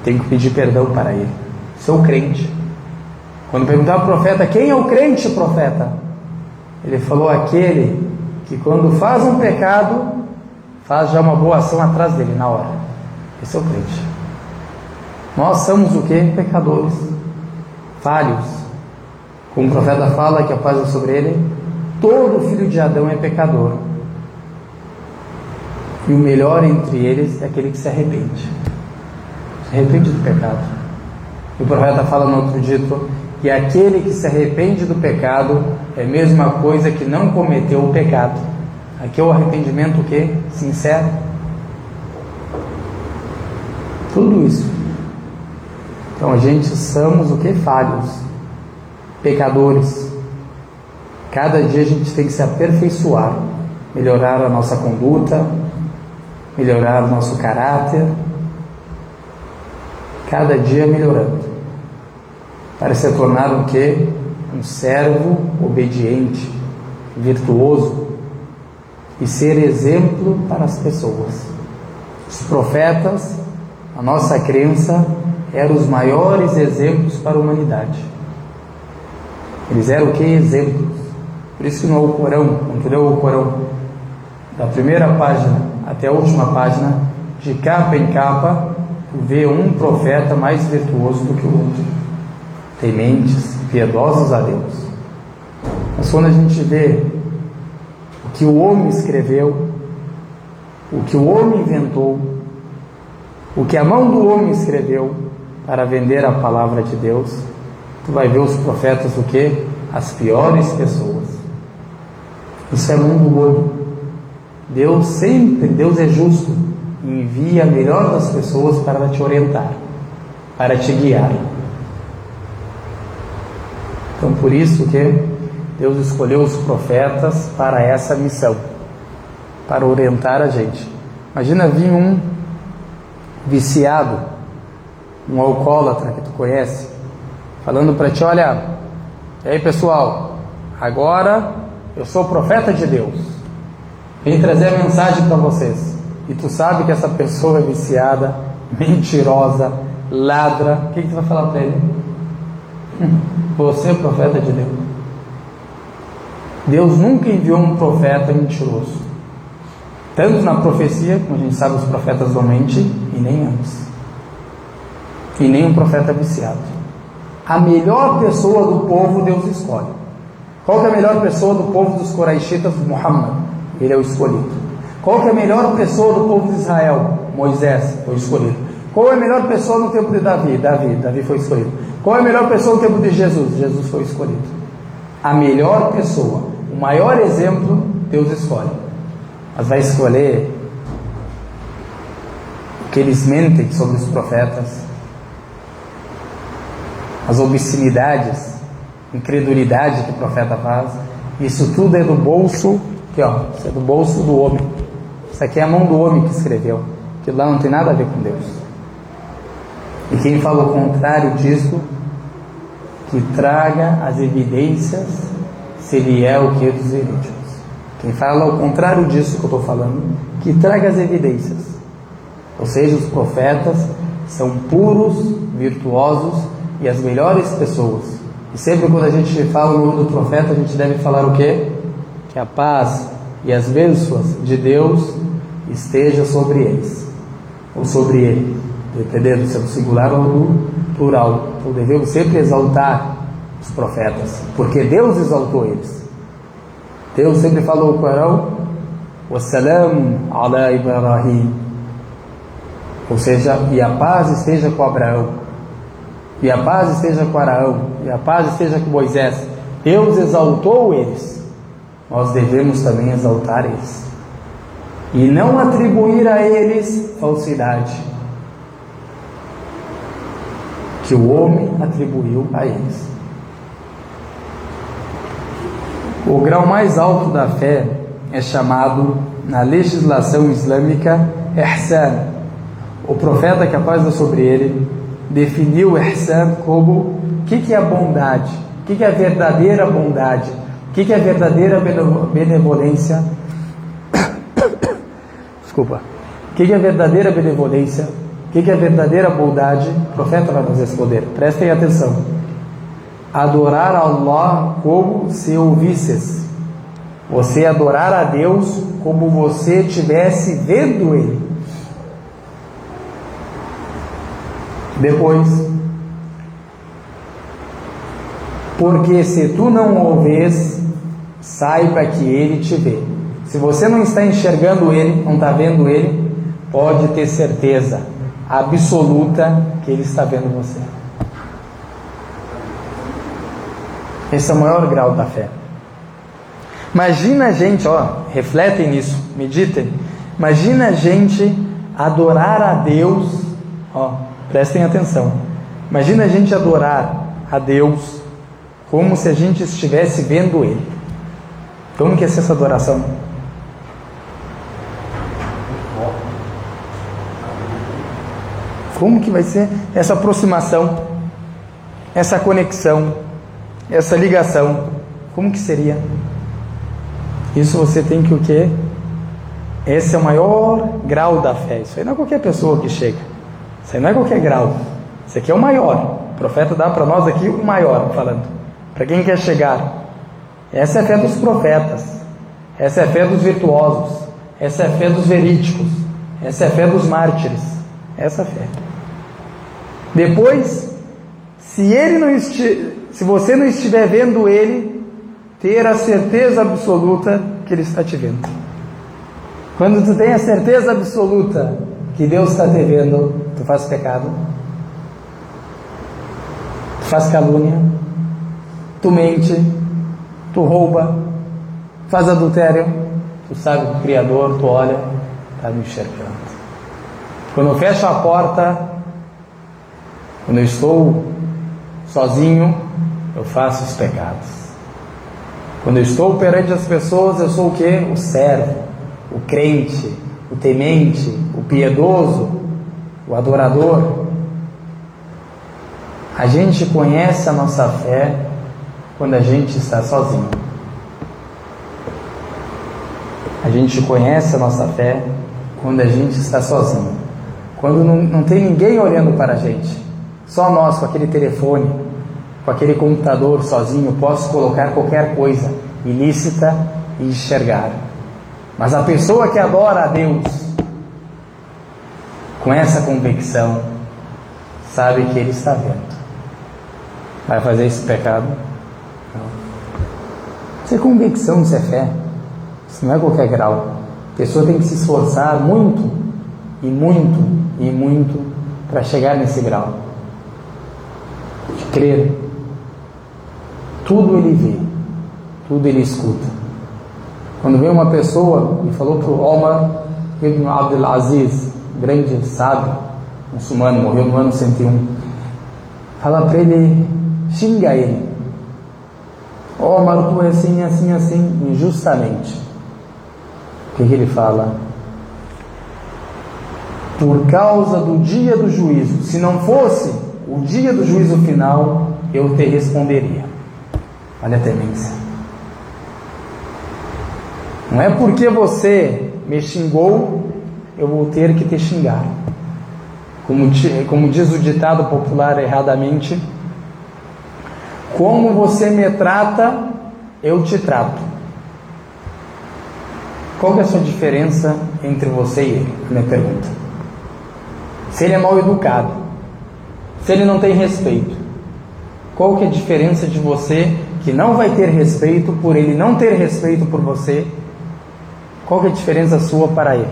S1: Tenho que pedir perdão para ele. Sou crente. Quando perguntar ao profeta: quem é o crente, profeta? Ele falou: aquele que quando faz um pecado, faz já uma boa ação atrás dele, na hora. Esse é o crente. Nós somos o quê? Pecadores, falhos. Como o profeta fala, que a paz é sobre ele, todo filho de Adão é pecador. E o melhor entre eles é aquele que se arrepende. Se arrepende do pecado. E o profeta fala no outro dito que aquele que se arrepende do pecado é a mesma coisa que não cometeu o pecado. Aqui é o arrependimento o quê? Sincero. Tudo isso. Então a gente somos o que? Falhos, pecadores. Cada dia a gente tem que se aperfeiçoar, melhorar a nossa conduta, melhorar o nosso caráter, cada dia melhorando, para se tornar o quê? Um servo obediente, virtuoso, e ser exemplo para as pessoas. Os profetas, a nossa crença, eram os maiores exemplos para a humanidade. Eles eram o que? Exemplos. Por isso que no Alcorão, quando tu leu o Alcorão, da primeira página até a última página, de capa em capa, tu vê um profeta mais virtuoso do que o outro, tementes, piedosos a Deus. Mas quando a gente vê o que o homem escreveu, o que o homem inventou, o que a mão do homem escreveu para vender a palavra de Deus, tu vai ver os profetas o quê? As piores pessoas. Isso é mão do homem. Deus é justo, e envia a melhor das pessoas para te orientar, para te guiar. Então por isso que Deus escolheu os profetas para essa missão, para orientar a gente. Imagina vir um viciado, um alcoólatra que tu conhece, falando para ti: olha, e aí pessoal, agora eu sou profeta de Deus, vim trazer a mensagem para vocês. E tu sabe que essa pessoa é viciada, mentirosa, ladra. O que tu vai falar para ele? Você é profeta de Deus. Deus nunca enviou um profeta mentiroso, tanto na profecia, como a gente sabe, os profetas não mentem, e nem antes, e nem um profeta viciado. A melhor pessoa do povo Deus escolhe. Qual que é a melhor pessoa do povo dos Quraishitas? Muhammad. Ele é o escolhido. Qual que é a melhor pessoa do povo de Israel? Moisés foi escolhido. Qual é a melhor pessoa no tempo de Davi? Davi foi escolhido. Qual é a melhor pessoa no tempo de Jesus? Jesus foi escolhido. A melhor pessoa, o maior exemplo, Deus escolhe. Mas vai escolher que eles mentem sobre os profetas, as obscenidades, incredulidade que o profeta faz. Isso tudo é do bolso, aqui ó, isso é do bolso do homem. Isso aqui é a mão do homem que escreveu. Aquilo lá não tem nada a ver com Deus. E quem fala o contrário disso, que traga as evidências, se ele é o que dos verídicos. Quem fala o contrário disso que eu estou falando, que traga as evidências. Ou seja, os profetas são puros, virtuosos e as melhores pessoas. E sempre quando a gente fala o nome do profeta, a gente deve falar o quê? Que a paz e as bênçãos de Deus esteja sobre eles, ou sobre ele, dependendo se é do singular ou do plural. Então devemos sempre exaltar os profetas, porque Deus exaltou eles. Deus sempre falou no Corão: Wassalam ala Ibrahim, ou seja, e a paz esteja com Abraão, e a paz esteja com Araão, e a paz esteja com Moisés. Deus exaltou eles, nós devemos também exaltar eles e não atribuir a eles falsidade que o homem atribuiu a eles. O grau mais alto da fé é chamado, na legislação islâmica, ihsan. O profeta, que a paz esteja sobre ele, definiu o ihsan como o que é a bondade, o que é a verdadeira bondade, o que é a verdadeira benevolência. Desculpa. O que é a verdadeira benevolência? O que é a verdadeira bondade? O profeta vai nos responder. Prestem atenção. Adorar a Allah como se ouvisses. Você adorar a Deus como você estivesse vendo Ele. Depois, porque se tu não o vês, saiba que Ele te vê. Se você não está enxergando Ele, não está vendo Ele, pode ter certeza absoluta que Ele está vendo você. Esse é o maior grau da fé. Imagina a gente, refletem nisso, meditem. Imagina a gente adorar a Deus, prestem atenção. Imagina a gente adorar a Deus como se a gente estivesse vendo Ele. Como que é essa adoração? Como que vai ser essa aproximação, essa conexão, essa ligação? Como que seria? Isso você tem que o quê? Esse é o maior grau da fé. Isso aí não é qualquer pessoa que chega. Isso aí não é qualquer grau. Isso aqui é o maior. O profeta dá para nós aqui o maior, falando. Para quem quer chegar. Essa é a fé dos profetas. Essa é a fé dos virtuosos. Essa é a fé dos verídicos. Essa é a fé dos mártires. Essa é a fé. Depois, se você não estiver vendo Ele, ter a certeza absoluta que Ele está te vendo. Quando tu tem a certeza absoluta que Deus está te vendo, tu faz pecado, tu faz calúnia, tu mente, tu rouba, faz adultério, tu sabe que o Criador, tu olha, está me enxergando. Quando eu fecho a porta, quando eu estou sozinho, eu faço os pecados. Quando eu estou perante as pessoas, eu sou o quê? O servo, o crente, o temente, o piedoso, o adorador. A gente conhece a nossa fé quando a gente está sozinho. A gente conhece a nossa fé quando a gente está sozinho. Quando não tem ninguém olhando para a gente. Só nós, com aquele telefone, com aquele computador sozinho, posso colocar qualquer coisa ilícita e enxergar. Mas a pessoa que adora a Deus, com essa convicção, sabe que Ele está vendo. Vai fazer esse pecado? Não. Isso é convicção, isso é fé. Isso não é qualquer grau. A pessoa tem que se esforçar muito, e muito, e muito, para chegar nesse grau. De crer. Tudo ele vê, tudo ele escuta. Quando veio uma pessoa e falou para o Omar ibn Abdul Aziz, grande sábio muçulmano, morreu no ano 101, fala para ele, xinga ele. Omar, tu é assim, assim, assim, injustamente. O que ele fala? Por causa do dia do juízo, se não fosse o dia do juízo final, eu te responderia. Olha a temência. Não é porque você me xingou, eu vou ter que te xingar. Como diz o ditado popular erradamente, como você me trata, eu te trato. Qual que é a sua diferença entre você e ele? Minha pergunta. Se ele é mal educado, se ele não tem respeito, qual que é a diferença de você que não vai ter respeito por ele não ter respeito por você? Qual que é a diferença sua para ele?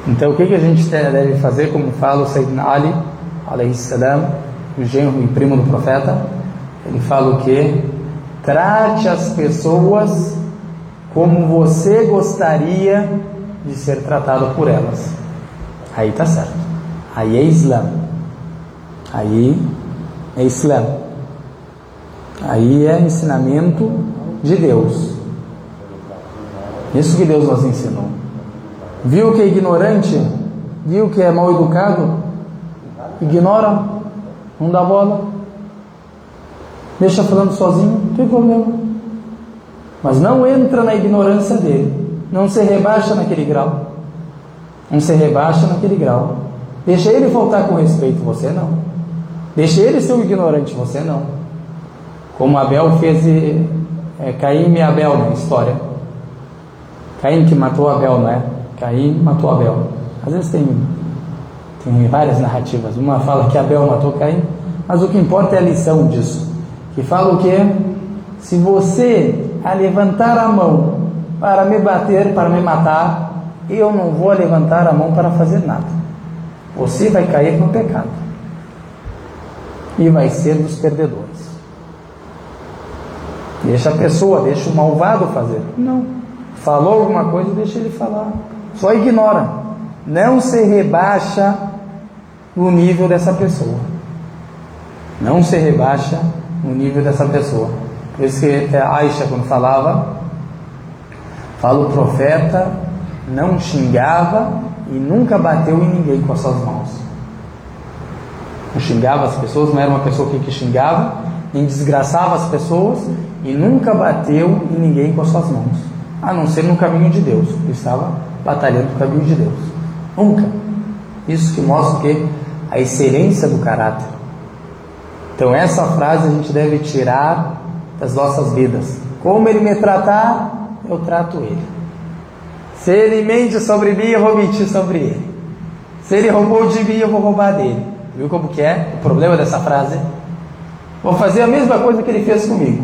S1: Então o que a gente deve fazer, como fala o Sayyidina Ali alayhi salam, o genro e primo do profeta? Ele fala o que? Trate as pessoas como você gostaria de ser tratado por elas. Aí está certo. Aí é Islã. Aí é Islã. Aí é ensinamento de Deus. Isso que Deus nos ensinou. Viu que é ignorante? Viu que é mal educado? Ignora. Não dá bola. Deixa falando sozinho, não tem problema. Mas não entra na ignorância dele. Não se rebaixa naquele grau. Não se rebaixa naquele grau. Deixa ele faltar com respeito, você não. Deixa ele ser um ignorante, você não. Como Abel fez Caim e Abel na história. Caim que matou Abel, não é? Caim matou Abel. Às vezes tem várias narrativas. Uma fala que Abel matou Caim, mas o que importa é a lição disso. Que fala o quê? Se você levantar a mão para me bater, para me matar, eu não vou levantar a mão para fazer nada. Você vai cair no pecado e vai ser dos perdedores. Deixa a pessoa, deixa o malvado fazer. Não. Falou alguma coisa, deixa ele falar. Só ignora. Não se rebaixa no nível dessa pessoa. Não se rebaixa no nível dessa pessoa. Por isso que a Aisha, quando fala o profeta não xingava e nunca bateu em ninguém com as suas mãos. Não xingava as pessoas, não era uma pessoa que xingava, nem desgraçava as pessoas e nunca bateu em ninguém com as suas mãos, a não ser no caminho de Deus. Ele estava batalhando no caminho de Deus. Nunca. Isso que mostra o quê? A excelência do caráter. Então essa frase a gente deve tirar das nossas vidas. Como ele me tratar, eu trato ele. Se ele mente sobre mim, eu vou mentir sobre ele. Se ele roubou de mim, eu vou roubar dele. Viu como que é o problema dessa frase? Vou fazer a mesma coisa que ele fez comigo.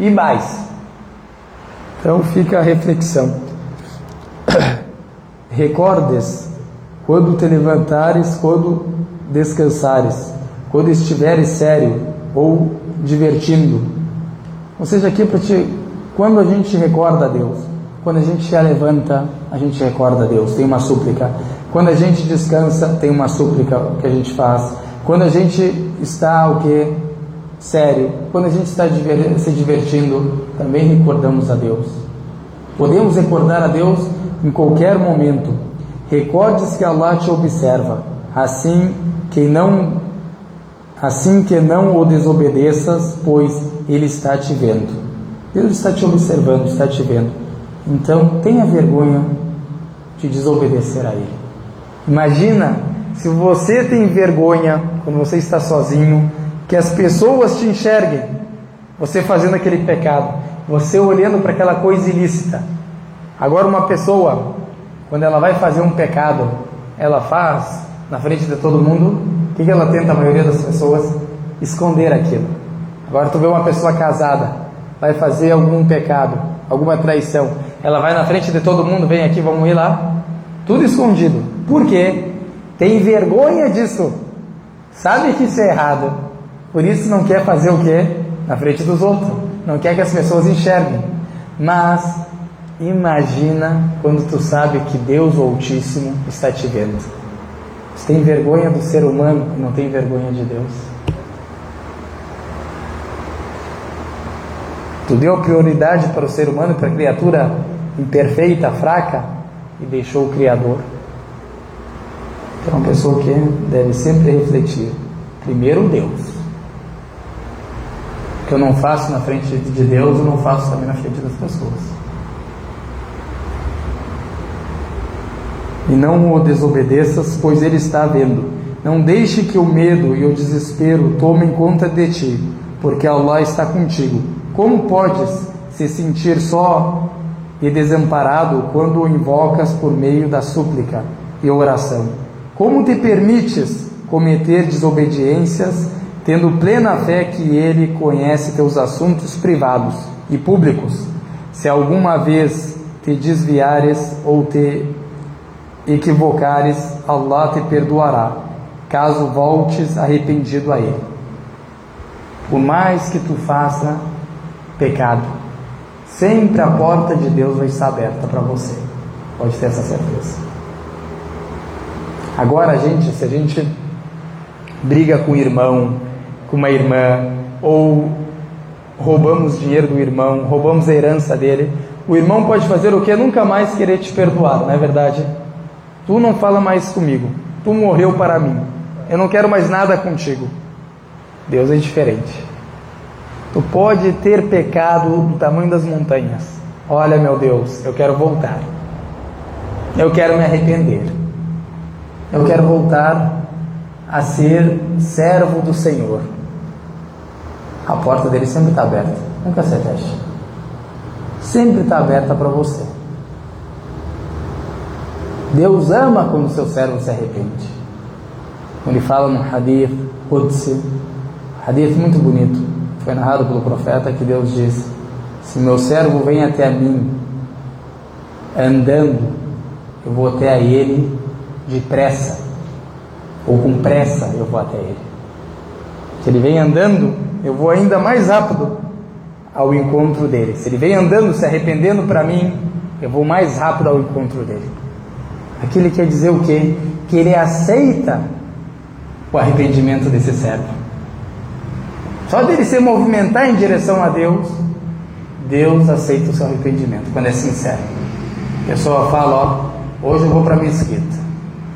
S1: E mais. Então fica a reflexão. Recordes quando te levantares, quando descansares, quando estiveres sério ou divertindo. Ou seja, aqui para ti, quando a gente recorda a Deus, quando a gente se levanta, a gente recorda a Deus, tem uma súplica. Quando a gente descansa, tem uma súplica que a gente faz. quando a gente está o quê? Sério, quando a gente está se divertindo, também recordamos a Deus. Podemos recordar a Deus em qualquer momento. Recordes que Allah te observa, assim que não o desobedeças, pois Ele está te vendo. Deus está te observando, está te vendo. Então, tenha vergonha de desobedecer a Ele. Imagina se você tem vergonha, quando você está sozinho, que as pessoas te enxerguem, você fazendo aquele pecado, você olhando para aquela coisa ilícita. Agora uma pessoa, quando ela vai fazer um pecado, ela faz na frente de todo mundo, o que ela tenta, a maioria das pessoas? Esconder aquilo. Agora tu vê uma pessoa casada, vai fazer algum pecado, alguma traição, ela vai na frente de todo mundo, vem aqui, vamos ir lá, tudo escondido. Por quê? Tem vergonha disso, sabe que isso é errado, por isso não quer fazer o quê? Na frente dos outros, não quer que as pessoas enxerguem. Mas imagina quando tu sabe que Deus, o Altíssimo, está te vendo. Você tem vergonha do ser humano e não tem vergonha de Deus? Tu deu prioridade para o ser humano, para a criatura imperfeita, fraca, e deixou o Criador. É uma pessoa que deve sempre refletir. Primeiro Deus. O que eu não faço na frente de Deus, eu não faço também na frente das pessoas. E não o desobedeças, pois Ele está vendo. Não deixe que o medo e o desespero tomem conta de ti, porque Allah está contigo. Como podes se sentir só e desamparado quando o invocas por meio da súplica e oração? Como te permites cometer desobediências, tendo plena fé que Ele conhece teus assuntos privados e públicos? Se alguma vez te desviares ou te equivocares, Allah te perdoará, caso voltes arrependido a Ele. Por mais que tu faça pecado, sempre a porta de Deus vai estar aberta para você. Pode ter essa certeza. Agora, se a gente briga com o irmão, com uma irmã, ou roubamos dinheiro do irmão, roubamos a herança dele, o irmão pode fazer o que? Nunca mais querer te perdoar, não é verdade? Tu não fala mais comigo, tu morreu para mim, eu não quero mais nada contigo. Deus é diferente. Tu pode ter pecado do tamanho das montanhas. Olha, meu Deus, eu quero voltar. Eu quero me arrepender. Eu quero voltar a ser servo do Senhor. A porta dele sempre está aberta, nunca se fecha. Sempre está aberta para você. Deus ama quando o seu servo se arrepende. Ele fala no hadith Qudsi, hadith muito bonito, foi narrado pelo profeta, que Deus diz: se meu servo vem até a mim andando, eu vou até a ele depressa, ou com pressa eu vou até ele. Se ele vem andando, eu vou ainda mais rápido ao encontro dele. Se ele vem andando, se arrependendo para mim, eu vou mais rápido ao encontro dele. Aqui ele quer dizer o quê? Que ele aceita o arrependimento desse servo. Só dele se movimentar em direção a Deus, Deus aceita o seu arrependimento, quando é sincero. A pessoa fala: ó, hoje eu vou para a mesquita,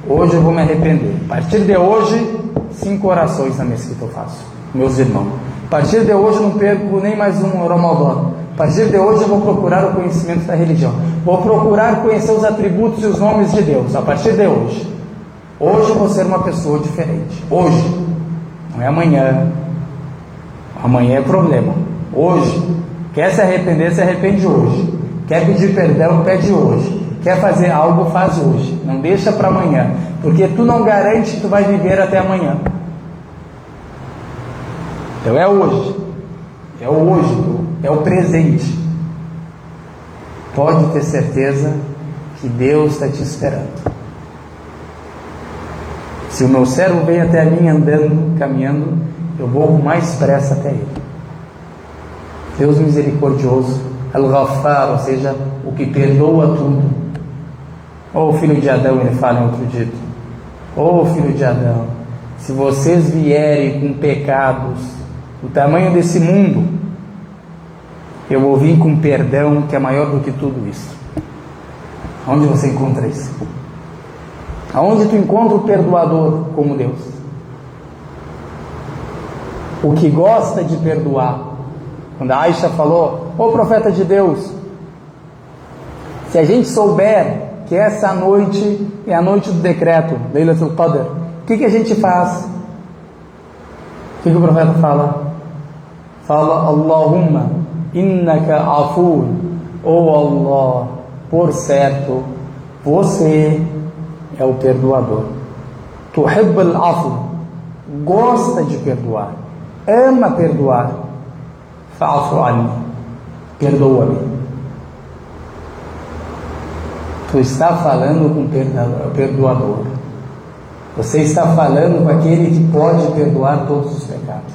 S1: hoje eu vou me arrepender. A partir de hoje, 5 orações na mesquita eu faço, meus irmãos. A partir de hoje eu não perco nem mais um Ramadan. A partir de hoje eu vou procurar o conhecimento da religião. Vou procurar conhecer os atributos e os nomes de Deus. A partir de hoje. Hoje eu vou ser uma pessoa diferente. Hoje. Não é amanhã. Amanhã é problema. Hoje. Quer se arrepender, se arrepende hoje. Quer pedir perdão, pede hoje. Quer fazer algo, faz hoje. Não deixa para amanhã. Porque tu não garante que tu vai viver até amanhã. Então é hoje. É o hoje. É o presente. Pode ter certeza que Deus está te esperando. Se o meu servo vem até mim andando, caminhando, eu vou com mais pressa até ele. Deus misericordioso, Al-Ghaffar, ou seja, o que perdoa tudo. Ou o filho de Adão, ele fala em outro dito: ô filho de Adão, se vocês vierem com pecados do tamanho desse mundo, eu vou vir com perdão que é maior do que tudo isso. Onde você encontra isso? Aonde tu encontra o perdoador como Deus? O que gosta de perdoar. Quando a Aisha falou: ô profeta de Deus, se a gente souber que essa noite é a noite do decreto, Laylatul Qadr, o que a gente faz? O que o profeta fala? Fala: Allahumma innaka afun, oh Allah, por certo, você é o perdoador. Tuhib al-afu, gosta de perdoar, ama perdoar. Fa'fu anni, perdoa-me. Tu está falando com o perdoador. Você está falando com aquele que pode perdoar todos os pecados.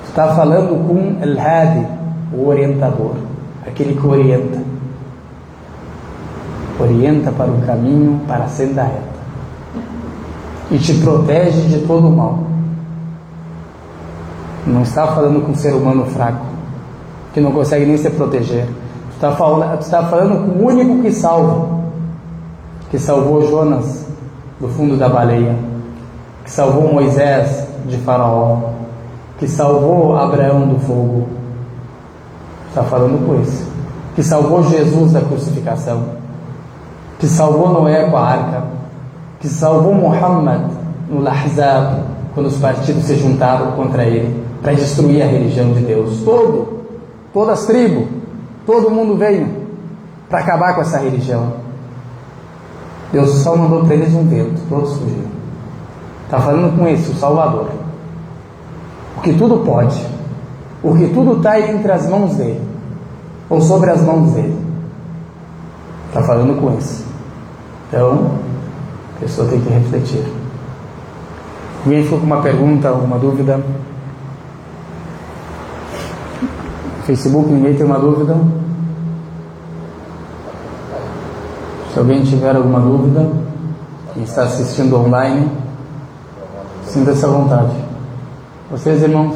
S1: Tu está falando com al-hadi, o orientador, aquele que orienta. Orienta para o caminho, para a senda reta. E te protege de todo o mal. Não está falando com um ser humano fraco, que não consegue nem se proteger. Tu está falando com o único que salva, que salvou Jonas do fundo da baleia, que salvou Moisés de Faraó, que salvou Abraão do fogo. Está falando com esse, que salvou Jesus da crucificação, que salvou Noé com a arca, que salvou Muhammad no Ahzab, quando os partidos se juntaram contra ele para destruir a religião de Deus. Todas as tribos, todo mundo veio para acabar com essa religião. Deus só mandou para eles um vento, todos fugiram. Está falando com esse, o Salvador, o que tudo pode, o que tudo está entre as mãos dele, ou sobre as mãos dele. Está falando com esse. Então, a pessoa tem que refletir. Alguém ficou com uma pergunta, alguma dúvida? Facebook, ninguém tem uma dúvida? Se alguém tiver alguma dúvida e está assistindo online, sinta-se à vontade. Vocês, irmãos?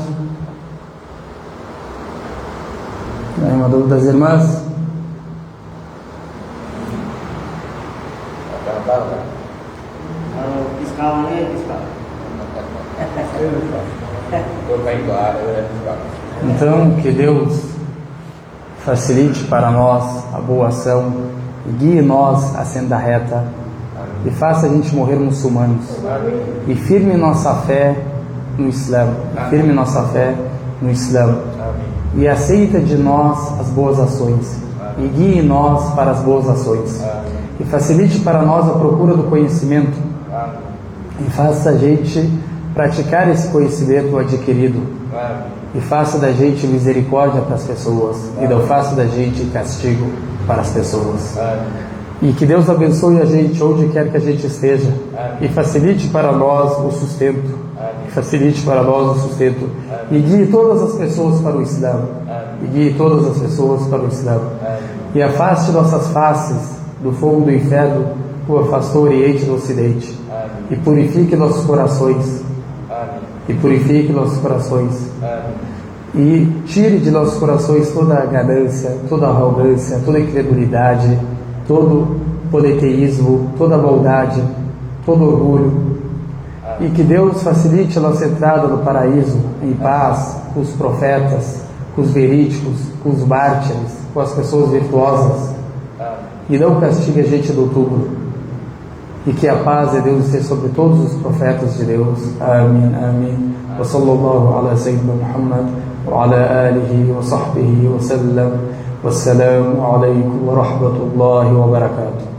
S1: Tem uma dúvida das irmãs? Então, que Deus facilite para nós a boa ação e guie nós a senda reta e faça a gente morrer muçulmanos e firme nossa fé no Islã, firme nossa fé no Islã e aceita de nós as boas ações e guie nós para as boas ações e facilite para nós a procura do conhecimento e faça a gente praticar esse conhecimento adquirido e faça da gente misericórdia para as pessoas e não faça da gente castigo para as pessoas. E que Deus abençoe a gente onde quer que a gente esteja e facilite para nós o sustento, facilite para nós o sustento e guie todas as pessoas para o Islã, e guie todas as pessoas para o Islã e afaste nossas faces do fogo do inferno, o afastou o Oriente do Ocidente e purifique nossos corações e purifique nossos corações e tire de nossos corações toda a ganância, toda a arrogância, toda a incredulidade, todo politeísmo, toda a maldade, todo orgulho e que Deus facilite a nossa entrada no paraíso em paz com os profetas, com os verídicos, com os mártires, com as pessoas virtuosas e não castigue a gente no túmulo e que a paz de Deus esteja sobre todos os profetas de Deus. Amém, amém. Wa sallallahu ala sayyidina Muhammad wa ala alihi wa sahbihi wa sallam. Wassalamu alaikum wa rahmatullahi wa barakatuh.